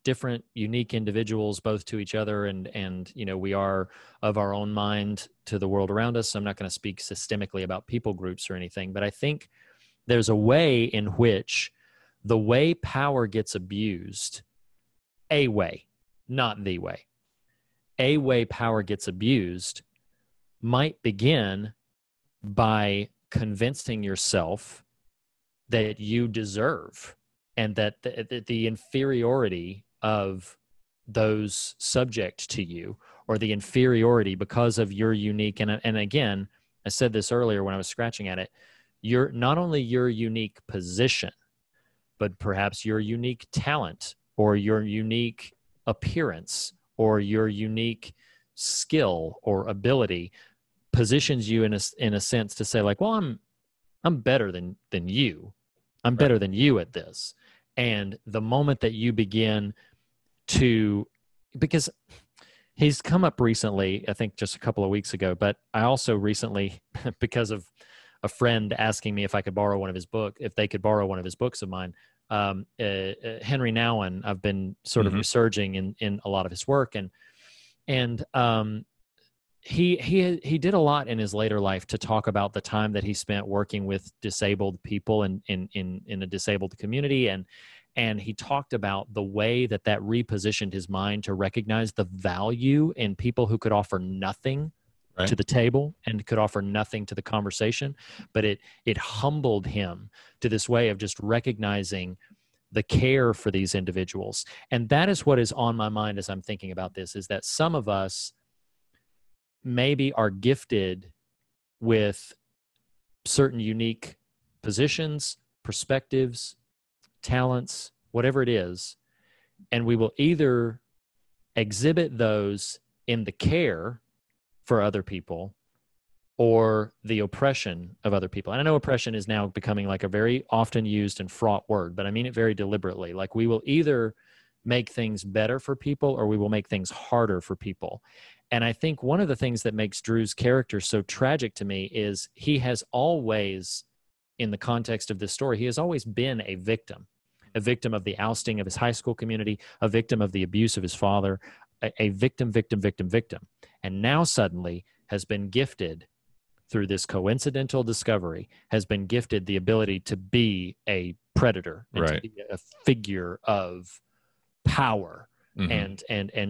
different, unique individuals, both to each other, and we are of our own mind to the world around us. So I'm not going to speak systemically about people groups or anything, but I think there's a way in which the way power gets abused, a way, not the way, a way power gets abused might begin by convincing yourself that you deserve and that the inferiority of those subject to you, or the inferiority because of your unique, and again, I said this earlier when I was scratching at it, you're not only your unique position, but perhaps your unique talent or your unique appearance or your unique skill or ability positions you in a sense to say like, well, I'm better than you. I'm better than you at this. And the moment that you begin to, because he's come up recently, I think just a couple of weeks ago, but I also recently, because of a friend asking me if I could borrow one of his book, if they could borrow one of his books of mine, Henry Nouwen, I've been sort of resurging in a lot of his work, and he did a lot in his later life to talk about the time that he spent working with disabled people in a disabled community, and he talked about the way that repositioned his mind to recognize the value in people who could offer nothing to the table and could offer nothing to the conversation, but it humbled him to this way of just recognizing the care for these individuals. And that is what is on my mind as I'm thinking about this, is that some of us maybe are gifted with certain unique positions, perspectives, talents, whatever it is, and we will either exhibit those in the care for other people or the oppression of other people. And I know oppression is now becoming like a very often used and fraught word, but I mean it very deliberately. Like, we will either make things better for people or we will make things harder for people. And I think one of the things that makes Drew's character so tragic to me is he has always, in the context of this story, he has always been a victim of the ousting of his high school community, a victim of the abuse of his father, a victim. And now suddenly has been gifted, through this coincidental discovery, has been gifted the ability to be a predator and to be a figure of power and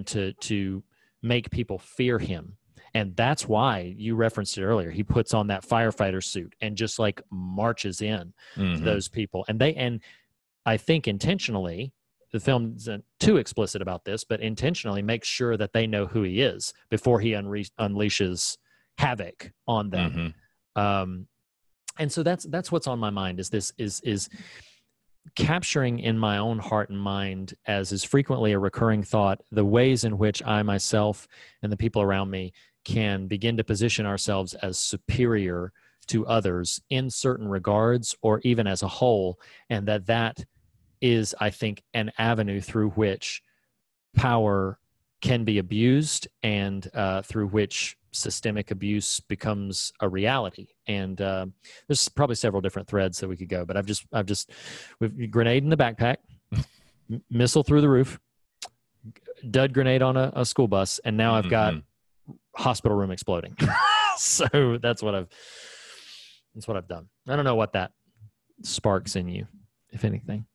to make people fear him. And that's why you referenced it earlier. He puts on that firefighter suit and just like marches in to those people. And I think intentionally, the film isn't too explicit about this, but intentionally makes sure that they know who he is before he unleashes havoc on them. And so that's what's on my mind, is capturing in my own heart and mind, as is frequently a recurring thought, the ways in which I myself and the people around me can begin to position ourselves as superior to others in certain regards, or even as a whole, and that is, I think, an avenue through which power can be abused and through which systemic abuse becomes a reality. And there's probably several different threads that we could go, but we've grenade in the backpack, missile through the roof, dud grenade on a school bus, and now I've got hospital room exploding. So that's what I've done. I don't know what that sparks in you, if anything.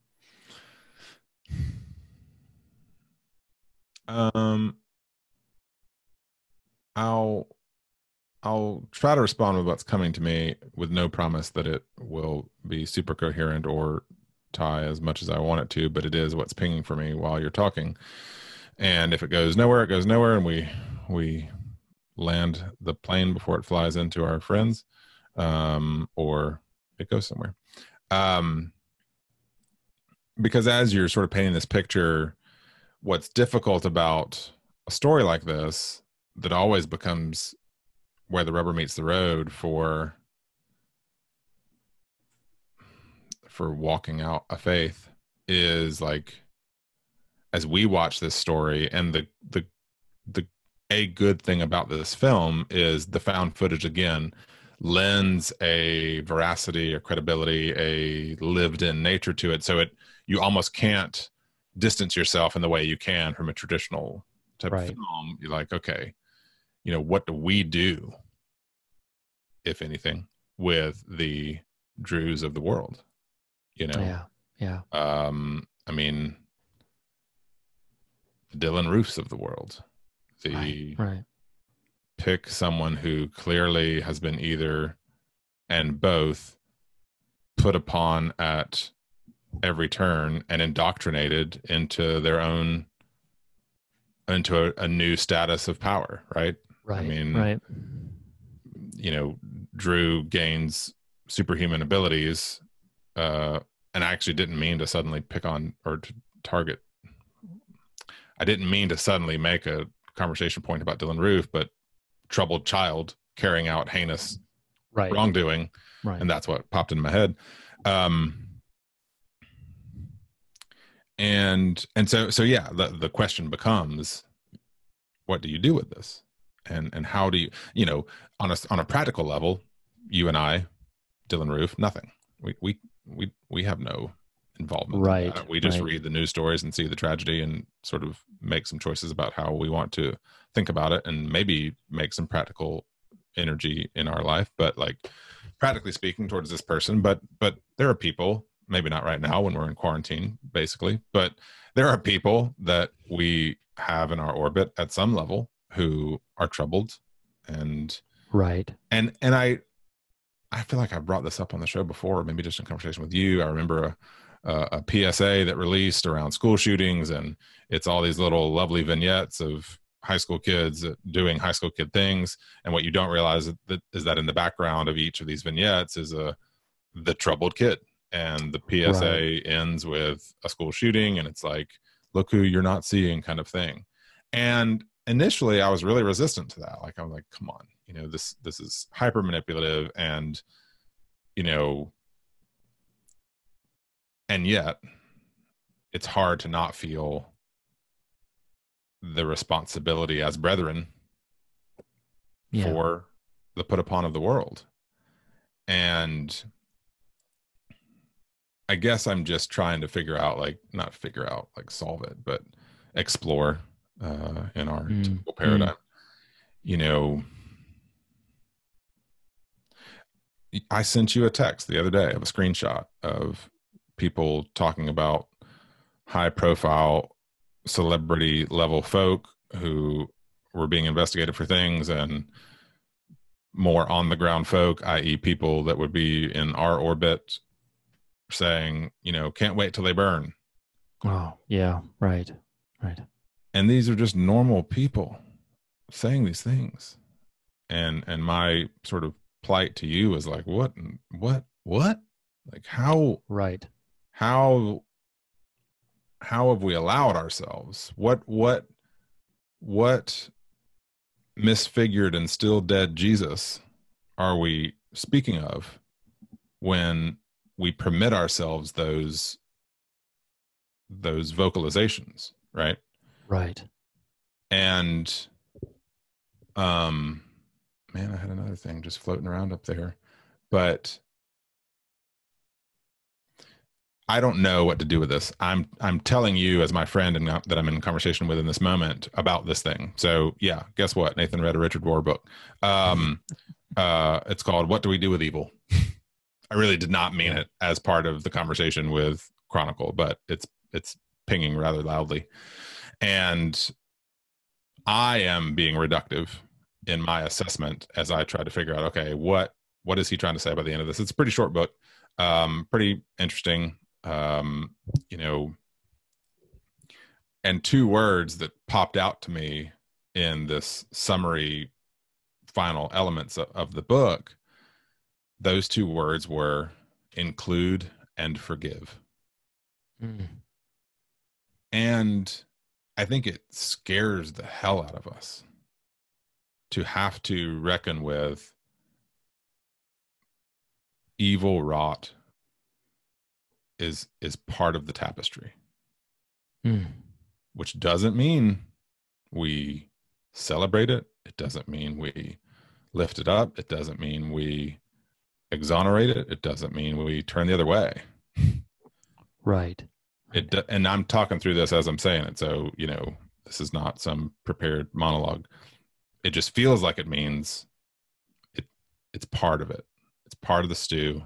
I'll try to respond with what's coming to me, with no promise that it will be super coherent or tie as much as I want it to, but it is what's pinging for me while you're talking. And if it goes nowhere, it goes nowhere, and we land the plane before it flies into our friends, or it goes somewhere. Because as you're sort of painting this picture, what's difficult about a story like this, that always becomes where the rubber meets the road for walking out a faith, is like, as we watch this story, and a good thing about this film is the found footage again lends a veracity, a credibility, a lived in nature to it. So you almost can't distance yourself in the way you can from a traditional type of film. You're like, okay, what do we do, if anything, with the Drews of the world? Yeah. I mean, the Dylan Roofs of the world. Pick someone who clearly has been either and both put upon at every turn and indoctrinated into a new status of power, right? I mean, Drew gains superhuman abilities, and I actually didn't mean to suddenly pick on or to target. I didn't mean to suddenly make a conversation point about Dylan Roof, but troubled child carrying out heinous wrongdoing. Right. And that's what popped into my head. And so yeah, the question becomes, what do you do with this? And how do you, on a practical level, you and I, Dylan Roof, nothing. We have no involvement in that. We just read the news stories and see the tragedy and sort of make some choices about how we want to think about it, and maybe make some practical energy in our life, but like practically speaking towards this person. But there are people, maybe not right now when we're in quarantine, basically, but there are people that we have in our orbit at some level who are troubled. And I feel like I brought this up on the show before, maybe just in conversation with you. I remember a PSA that released around school shootings, and it's all these little lovely vignettes of high school kids doing high school kid things. And what you don't realize is that in the background of each of these vignettes is the troubled kid. And the PSA ends with a school shooting, and it's like, look who you're not seeing, kind of thing. And initially I was really resistant to that. Like, I'm like, come on, this is hyper manipulative, and and yet it's hard to not feel the responsibility as brethren for the put upon of the world. And I guess I'm just trying to solve it, but explore in our typical paradigm. I sent you a text the other day of a screenshot of people talking about high profile celebrity level folk who were being investigated for things, and more on the ground folk, i.e. people that would be in our orbit, saying, can't wait till they burn. Oh, yeah. Right. And these are just normal people saying these things. And my sort of plight to you is like, what? Like, how? Right. How have we allowed ourselves? What misfigured and still dead Jesus are we speaking of when we permit ourselves those vocalizations, right? Right. And man, I had another thing just floating around up there, but I don't know what to do with this. I'm telling you as my friend and that I'm in conversation with in this moment about this thing. So yeah, guess what? Nathan read a Richard Rohr book. It's called "What Do We Do with Evil?" I really did not mean it as part of the conversation with Chronicle, but it's pinging rather loudly. And I am being reductive in my assessment as I try to figure out, okay, what is he trying to say by the end of this? It's a pretty short book, pretty interesting. And two words that popped out to me in this summary final elements of the book, those two words were include and forgive. And I think it scares the hell out of us to have to reckon with evil wrought is part of the tapestry, which doesn't mean we celebrate it. It doesn't mean we lift it up. It doesn't mean we exonerate it. It doesn't mean we turn the other way. Right. And I'm talking through this as I'm saying it. So, this is not some prepared monologue. It just feels like it means it's part of it. It's part of the stew.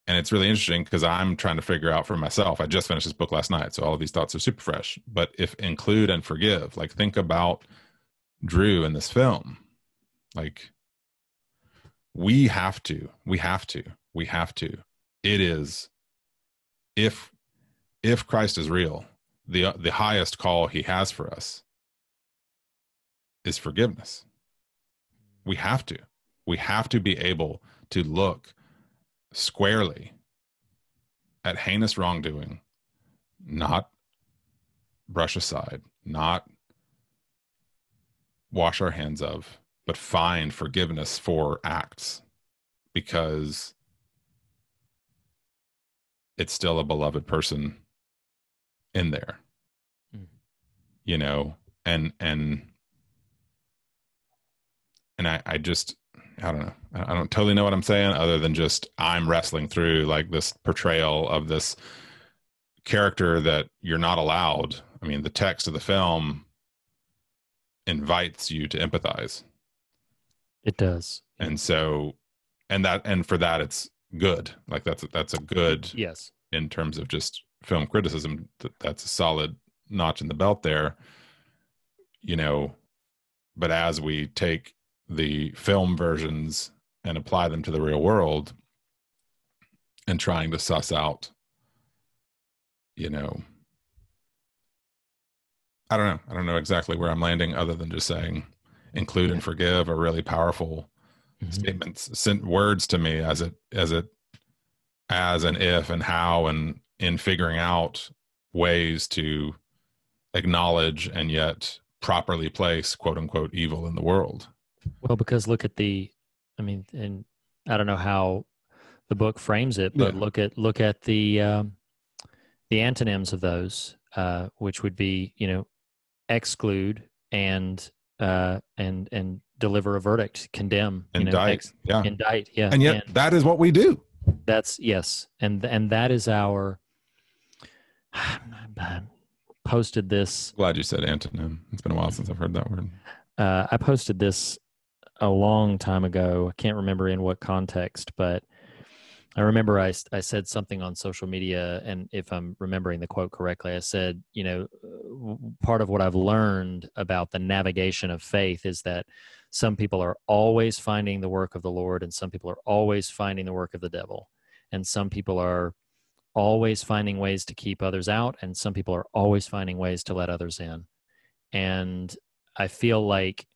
And it's really interesting because I'm trying to figure out for myself. I just finished this book last night, so all of these thoughts are super fresh. But if include and forgive, like, think about Drew in this film. Like, we have to. It is, if Christ is real, the highest call he has for us is forgiveness. We have to be able to look squarely at heinous wrongdoing, not brush aside, not wash our hands of, but find forgiveness for acts because it's still a beloved person in there, you know, and I just, I don't know. I don't totally know what I'm saying other than just I'm wrestling through like this portrayal of this character that you're not allowed. I mean, the text of the film invites you to empathize. It does. And so, and for that, it's good. Like that's a good, yes, in terms of just film criticism, that's a solid notch in the belt there, you know, but as we take the film versions and apply them to the real world and trying to suss out, you know, I don't know exactly where I'm landing other than just saying include and forgive are really powerful statements, sent words to me as and if and how, and in figuring out ways to acknowledge and yet properly place quote unquote evil in the world. Well, because look at and I don't know how the book frames it, but look at the antonyms of those, which would be, you know, exclude and deliver a verdict, condemn, indict, indict, yeah, and yet that is what we do. That's yes, and that is our. I posted this. Glad you said antonym. It's been a while since I've heard that word. I posted this a long time ago. I can't remember in what context, but I remember I said something on social media, and if I'm remembering the quote correctly, I said, you know, part of what I've learned about the navigation of faith is that some people are always finding the work of the Lord, and some people are always finding the work of the devil, and some people are always finding ways to keep others out, and some people are always finding ways to let others in. And I feel like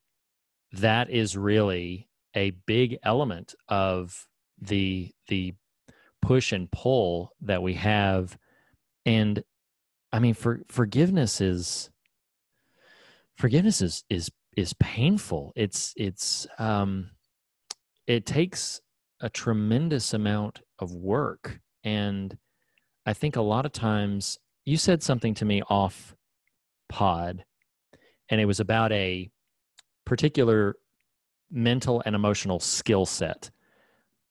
that is really a big element of the push and pull that we have. And I mean, forgiveness is painful. It takes a tremendous amount of work. And I think a lot of times you said something to me off pod, and it was about a particular mental and emotional skill set.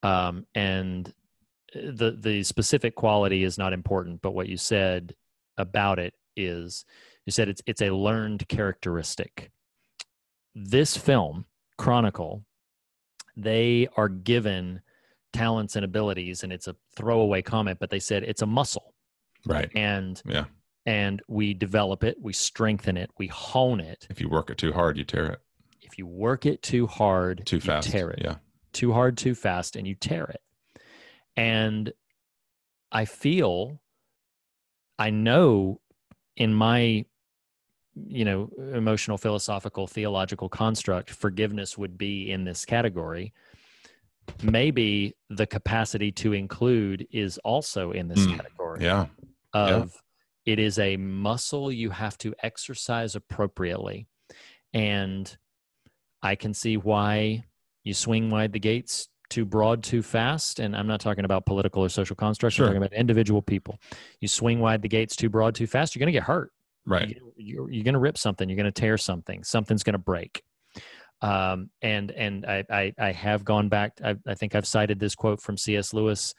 And the specific quality is not important, but what you said about it is, you said it's a learned characteristic. This film, Chronicle, they are given talents and abilities, and it's a throwaway comment, but they said it's a muscle. Right. And we develop it, we strengthen it, we hone it. If you work it too hard, you tear it. If you work it too hard, too fast, you tear it. Yeah. Too hard, too fast, and you tear it. And I know in my, you know, emotional, philosophical, theological construct, forgiveness would be in this category. Maybe the capacity to include is also in this category. Yeah. It is a muscle you have to exercise appropriately. And I can see why you swing wide the gates too broad, too fast. And I'm not talking about political or social constructs. Sure. I'm talking about individual people. You swing wide the gates too broad, too fast, you're going to get hurt. Right. You're going to rip something. You're going to tear something. Something's going to break. And I have gone back. I think I've cited this quote from C.S. Lewis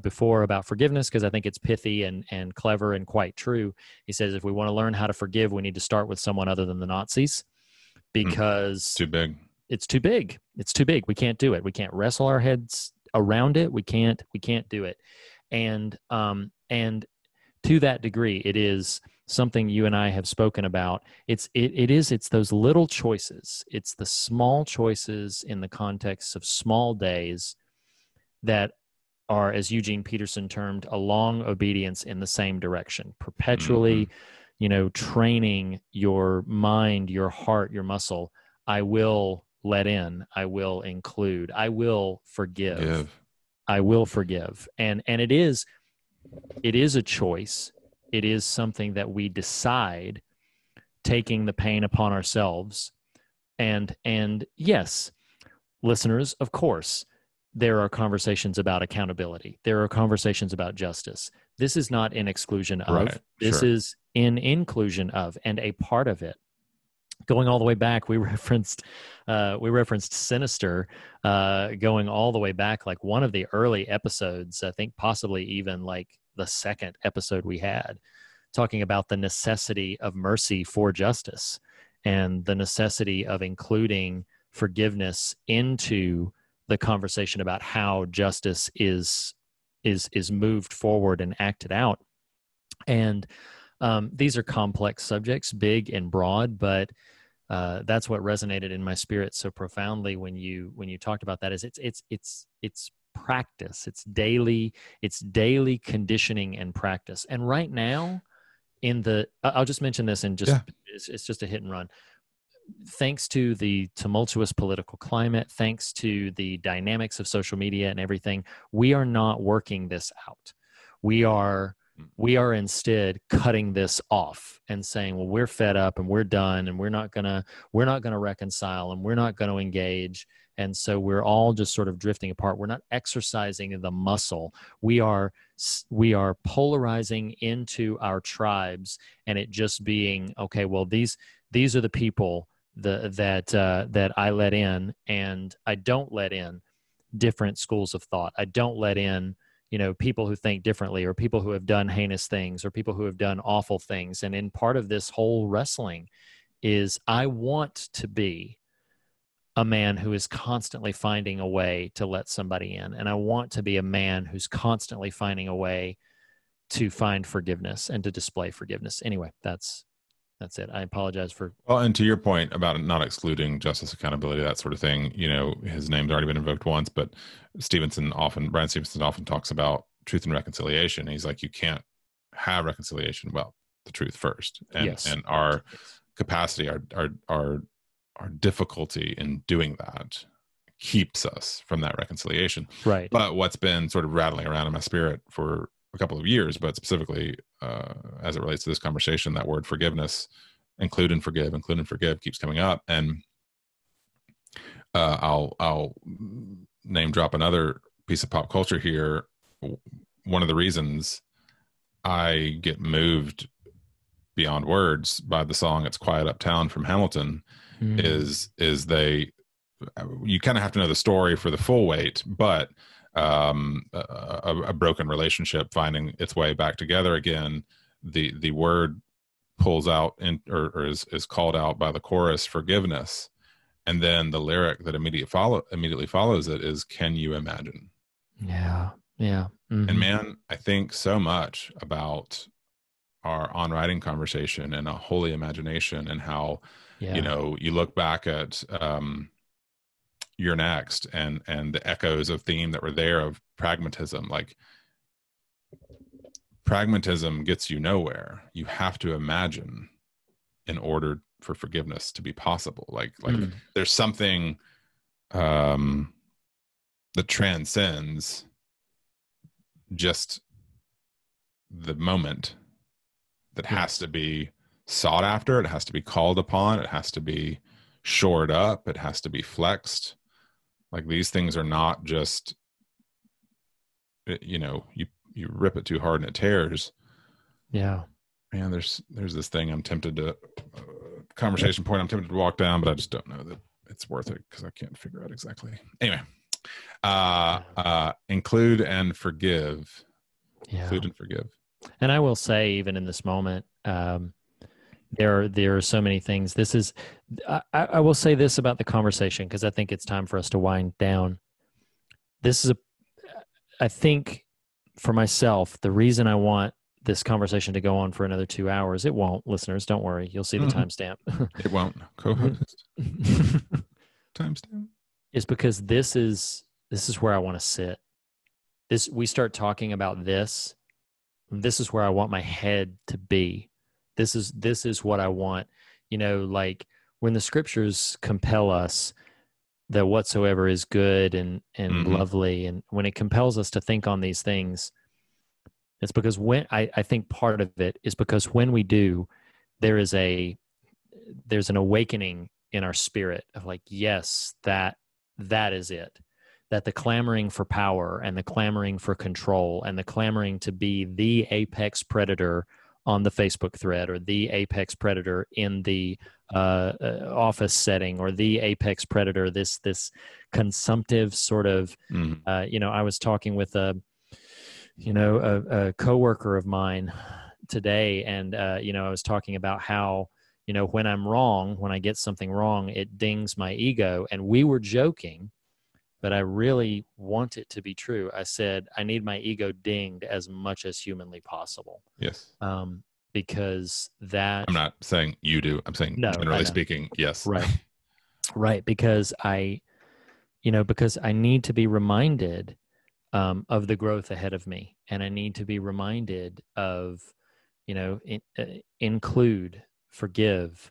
before about forgiveness, because I think it's pithy and clever and quite true. He says, if we want to learn how to forgive, we need to start with someone other than the Nazis, because too big. It's too big. It's too big. We can't do it. We can't wrestle our heads around it. We can't do it. And to that degree, it is something you and I have spoken about. It's those little choices. It's the small choices in the context of small days that are, as Eugene Peterson termed, a long obedience in the same direction, perpetually, you know, training your mind, your heart, your muscle. I will let in, I will include, I will forgive. I will forgive. And it is a choice. It is something that we decide, taking the pain upon ourselves, And yes, listeners, of course, there are conversations about accountability. There are conversations about justice. This is not in exclusion of. Right, This sure. is in inclusion of, and a part of it. Going all the way back, we referenced Sinister, going all the way back, like one of the early episodes, I think possibly even like the second episode we had, talking about the necessity of mercy for justice and the necessity of including forgiveness into the conversation about how justice is moved forward and acted out. And these are complex subjects, big and broad, but that's what resonated in my spirit so profoundly when you talked about that. Is it's practice, it's daily conditioning and practice. And right now, I'll just mention this, and it's just a hit and run. Thanks to the tumultuous political climate, thanks to the dynamics of social media and everything, we are not working this out. We are instead cutting this off and saying, well, we're fed up and we're done, and we're not gonna reconcile, and we're not gonna engage. And so we're all just sort of drifting apart. We're not exercising the muscle. We are polarizing into our tribes, and it just being, okay, well, these are the people that I let in, and I don't let in different schools of thought. I don't let in, people who think differently, or people who have done heinous things, or people who have done awful things. And in part of this whole wrestling is I want to be a man who is constantly finding a way to let somebody in. And I want to be a man who's constantly finding a way to find forgiveness and to display forgiveness. Anyway, that's it. I apologize for. Well, and to your point about not excluding justice, accountability, that sort of thing, his name's already been invoked once, but Brian Stevenson often talks about truth and reconciliation. He's like, you can't have reconciliation. Well, the truth first. And, Yes. And our capacity, our difficulty in doing that keeps us from that reconciliation. Right. But what's been sort of rattling around in my spirit for a couple of years, but specifically as it relates to this conversation, that word forgiveness, include and forgive keeps coming up. And I'll name drop another piece of pop culture here. One of the reasons I get moved beyond words by the song "It's Quiet Uptown" from Hamilton is you kind of have to know the story for the full weight, but a broken relationship finding its way back together again. The word pulls out or is called out by the chorus, forgiveness, and then the lyric that immediately follows it is, "Can you imagine?" Yeah. Mm-hmm. And man, I think so much about our on writing conversation and a holy imagination, and how you look back at You're Next and the echoes of theme that were there of pragmatism. Like, pragmatism gets you nowhere. You have to imagine in order for forgiveness to be possible. Like there's something that transcends just the moment, that has to be sought after. It has to be called upon. It has to be shored up. It has to be flexed. Like, these things are not just, you rip it too hard and it tears. Yeah. Man, there's this thing I'm tempted to walk down, but I just don't know that it's worth it because I can't figure out exactly. Anyway, include and forgive. Yeah. Include and forgive. And I will say, even in this moment, there are so many things. I will say this about the conversation, because I think it's time for us to wind down. I think for myself, the reason I want this conversation to go on for another 2 hours, it won't, listeners, don't worry. You'll see the timestamp. It won't. Co-host. Timestamp. Is because this is where I want to sit. We start talking about this. This is where I want my head to be. This is what I want. Like when the scriptures compel us that whatsoever is good and lovely, and when it compels us to think on these things, it's because I think part of it is because when we do, there's an awakening in our spirit of like, yes, that is it. That the clamoring for power and the clamoring for control and the clamoring to be the apex predator on the Facebook thread, or the apex predator in the office setting, or the apex predator, this consumptive sort of, I was talking with a coworker of mine today, and I was talking about how, when I'm wrong, when I get something wrong, it dings my ego. And we were joking, but I really want it to be true. I said, I need my ego dinged as much as humanly possible. Yes. Because that... I'm not saying you do. I'm saying, generally speaking, yes. Right. Right. Because I need to be reminded of the growth ahead of me. And I need to be reminded of, include, forgive,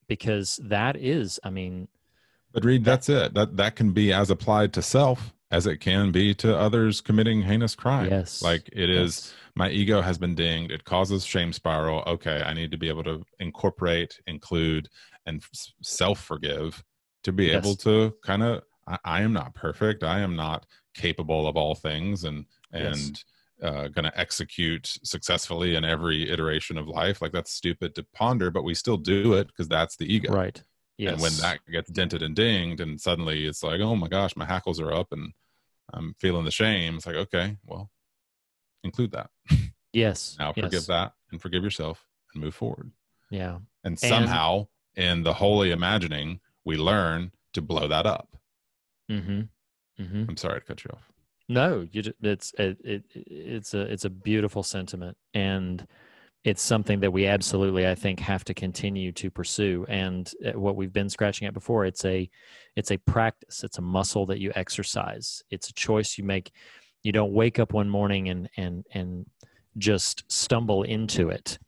because that is, But Reed, that's it. That can be as applied to self as it can be to others committing heinous crime. Yes. Like it is, my ego has been dinged. It causes shame spiral. Okay, I need to be able to incorporate, include, and self-forgive to be able to kind of, I am not perfect. I am not capable of all things and going to execute successfully in every iteration of life. Like that's stupid to ponder, but we still do it because that's the ego. Right. Yes. And when that gets dented and dinged and suddenly it's like, oh my gosh, my hackles are up and I'm feeling the shame. It's like, okay, well, include that. Yes. Now forgive that and forgive yourself and move forward. Yeah. And somehow in the holy imagining, we learn to blow that up. I'm sorry to cut you off. No, it's a beautiful sentiment, and it's something that we absolutely, I think, have to continue to pursue. And what we've been scratching at before, it's a practice. It's a muscle that you exercise. It's a choice you make. You don't wake up one morning and just stumble into it.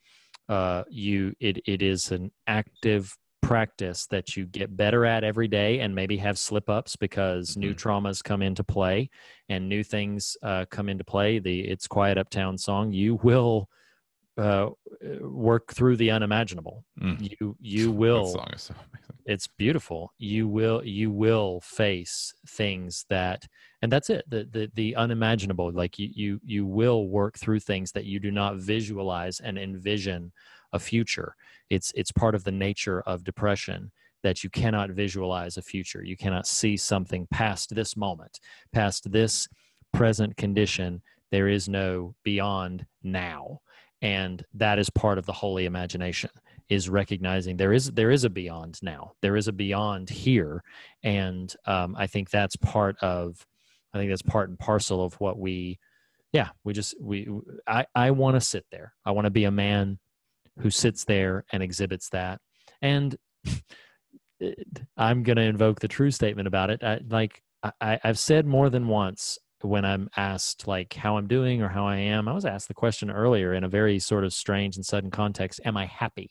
It is an active practice that you get better at every day, and maybe have slip-ups because new traumas come into play and new things come into play. The It's Quiet Uptown song, you will work through the unimaginable. You will. That song is so amazing. It's beautiful. You will face things that, and that's it. The unimaginable. Like you will work through things that you do not visualize and envision a future. It's part of the nature of depression that you cannot visualize a future. You cannot see something past this moment, past this present condition. There is no beyond now. And that is part of the holy imagination, is recognizing there is a beyond now. There is a beyond here. And I think that's part and parcel of what I want to sit there. I want to be a man who sits there and exhibits that. And I'm going to invoke the true statement about it. I've said more than once, when I'm asked like how I'm doing or how I am, I was asked the question earlier in a very sort of strange and sudden context. Am I happy?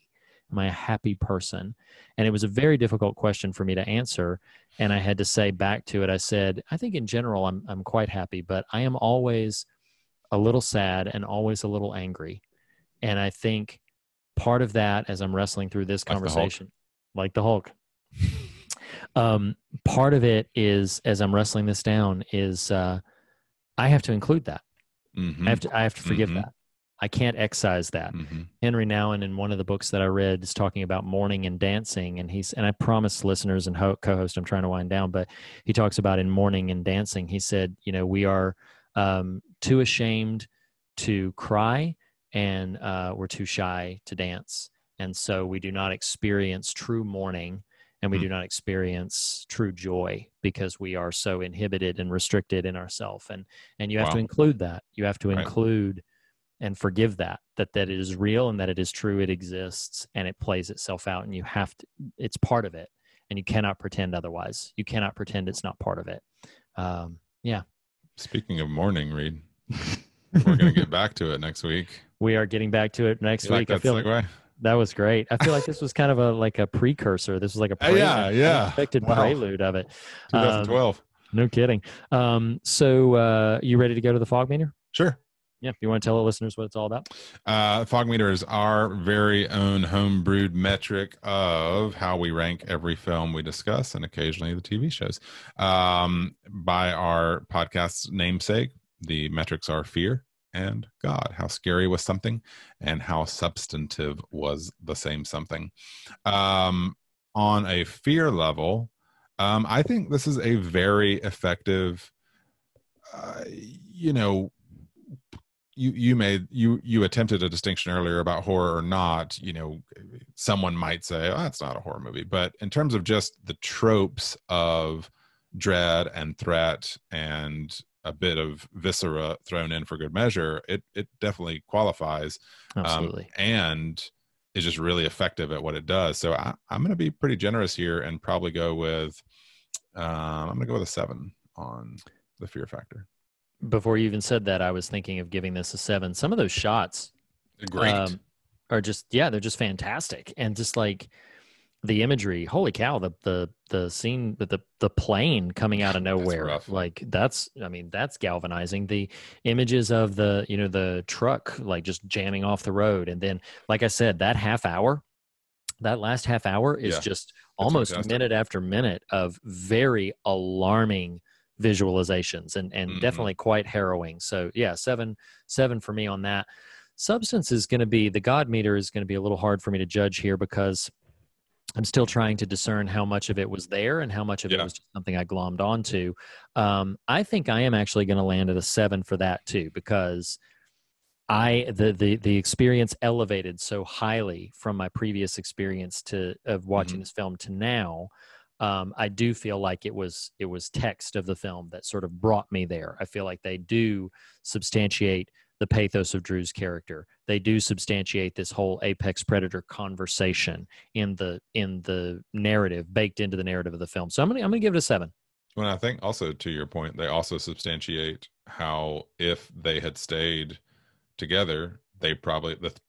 Am I a happy person? And it was a very difficult question for me to answer. And I had to say back to it, I said, I think in general, I'm quite happy, but I am always a little sad and always a little angry. And I think part of that, as I'm wrestling through this conversation, like the Hulk, part of it is, as I'm wrestling this down, is, I have to include that. I have to forgive that. I can't excise that. Henry Nouwen, in one of the books that I read, is talking about mourning and dancing, and I promise listeners and co-host, I'm trying to wind down, but he talks about in mourning and dancing. He said, we are too ashamed to cry, and we're too shy to dance, and so we do not experience true mourning. And we do not experience true joy because we are so inhibited and restricted in ourselves. And you have to include that. You have to include and forgive that it is real and that it is true. It exists and it plays itself out, and you have to, it's part of it, and you cannot pretend otherwise. You cannot pretend it's not part of it. Yeah. Speaking of mourning, Reed, we're going to get back to it next week. We are getting back to it next week. I feel like that was great. I feel like this was kind of a precursor. This was like a unexpected prelude of it. 2012. No kidding. So you ready to go to the fog meter? Sure. Yeah, if you want to tell the listeners what it's all about. Fog meter is our very own homebrewed metric of how we rank every film we discuss, and occasionally the TV shows. By our podcast's namesake, the metrics are fear and God. How scary was something, and how substantive was the same something. On a fear level, I think this is a very effective, you attempted a distinction earlier about horror or not. Someone might say, oh, that's not a horror movie. But in terms of just the tropes of dread and threat and a bit of viscera thrown in for good measure, it definitely qualifies. Absolutely. And is just really effective at what it does. So I'm going to be pretty generous here and probably go with I'm going to go with a 7 on the fear factor. Before you even said that, I was thinking of giving this a 7. Some of those shots great are just, they're just fantastic. And just like the imagery, holy cow, the scene with the plane coming out of nowhere, that's galvanizing. The images of the truck, like just jamming off the road. And then, like I said, that last half hour is just almost fantastic. Minute after minute of very alarming visualizations and definitely quite harrowing. So yeah, 7 for me on that. Substance is going to be, the God meter is going to be a little hard for me to judge here, because I'm still trying to discern how much of it was there and how much of it was just something I glommed onto. I think I am actually going to land at a 7 for that too, because the experience elevated so highly from my previous experience of watching this film to now. I do feel like it was text of the film that sort of brought me there. I feel like they do substantiate the pathos of Drew's character. They do substantiate this whole apex predator conversation in the narrative, baked into the narrative of the film. So I'm gonna give it a 7. Well, I think also, to your point, they also substantiate how if they had stayed together, the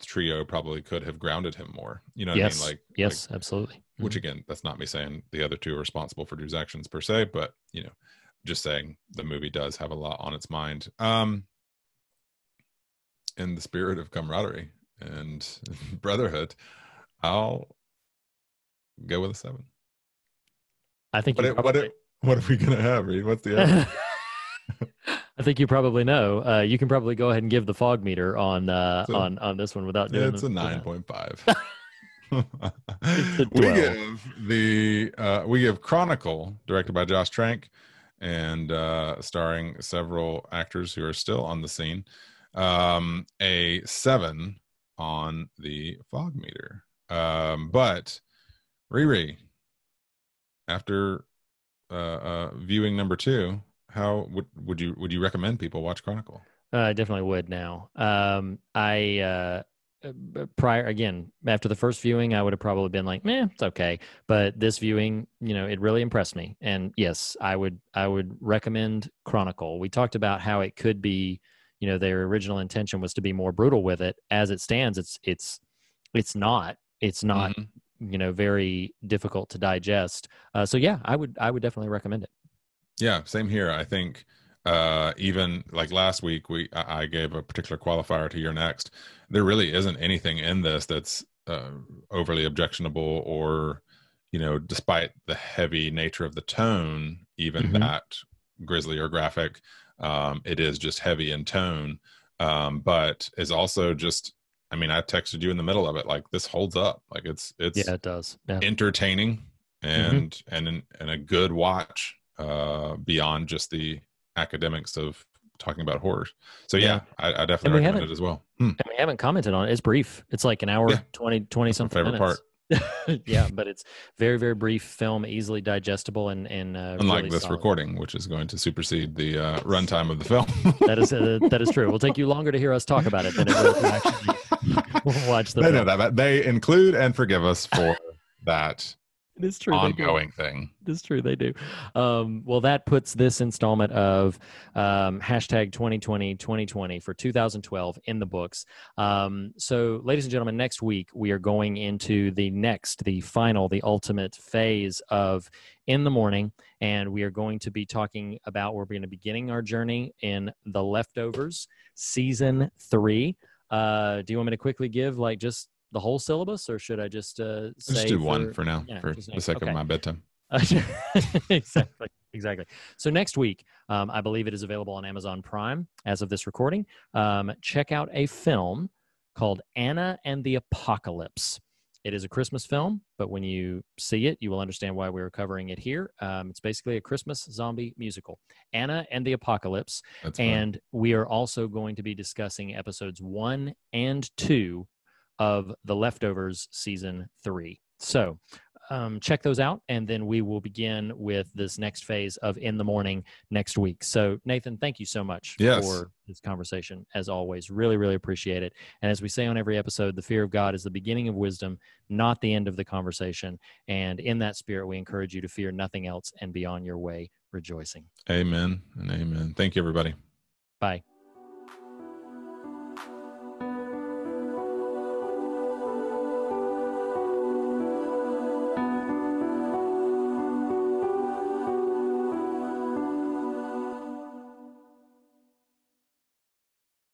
trio probably could have grounded him more. You know what I mean? Yes, absolutely. Which again, that's not me saying the other two are responsible for Drew's actions per se, but just saying the movie does have a lot on its mind. In the spirit of camaraderie and brotherhood, I'll go with a 7. I think what are we gonna have, Reed? What's the other? I think you probably know. You can probably go ahead and give the fog meter on this one without doing. It's a 9.5. We give Chronicle, directed by Josh Trank and starring several actors who are still on the scene, a 7 on the fog meter. But Riri, after viewing number 2, how would you recommend people watch Chronicle? I definitely would now. After the first viewing, I would have probably been like, meh, it's okay. But this viewing, it really impressed me. And yes, I would recommend Chronicle. We talked about how it could be, their original intention was to be more brutal with it. As it stands, it's not very difficult to digest. So yeah, I would definitely recommend it. Yeah, same here. I think even like last week, I gave a particular qualifier to Your Next. There really isn't anything in this that's overly objectionable, or despite the heavy nature of the tone, even that grisly or graphic, it is just heavy in tone, but is also just, I texted you in the middle of it, like, this holds up. Like it does. Entertaining and a good watch, beyond just the academics of talking about horror. So yeah, I definitely recommend it as well. And we haven't commented on it. It's brief. It's like an hour, 20 something favorite minutes. Part. Yeah, but it's very, very brief film, easily digestible, and unlike really this solid recording, which is going to supersede the runtime of the film. that is true. It will take you longer to hear us talk about it than it will to actually watch the film. They know that. They include and forgive us for that It is true. ongoing thing. It is true. They do. Well, that puts this installment of hashtag 2020 for 2012 in the books. So, ladies and gentlemen, next week we are going into the final, the ultimate phase of In the Morning, and we are going to be talking about, we're going to be beginning our journey in The Leftovers, Season 3. Do you want me to quickly give just the whole syllabus, or should I just say? Just do one for now, for the sake of my bedtime. Exactly. So next week, I believe it is available on Amazon Prime as of this recording. Check out a film called Anna and the Apocalypse. It is a Christmas film, but when you see it, you will understand why we're covering it here. It's basically a Christmas zombie musical, Anna and the Apocalypse. That's and we are also going to be discussing episodes 1 and 2 of The Leftovers Season 3. So check those out, and then we will begin with this next phase of In the Morning next week. So, Nathan, thank you so much for this conversation. As always, really, really appreciate it. And as we say on every episode, the fear of God is the beginning of wisdom, not the end of the conversation. And in that spirit, we encourage you to fear nothing else and be on your way rejoicing. Amen and amen. Thank you, everybody. Bye.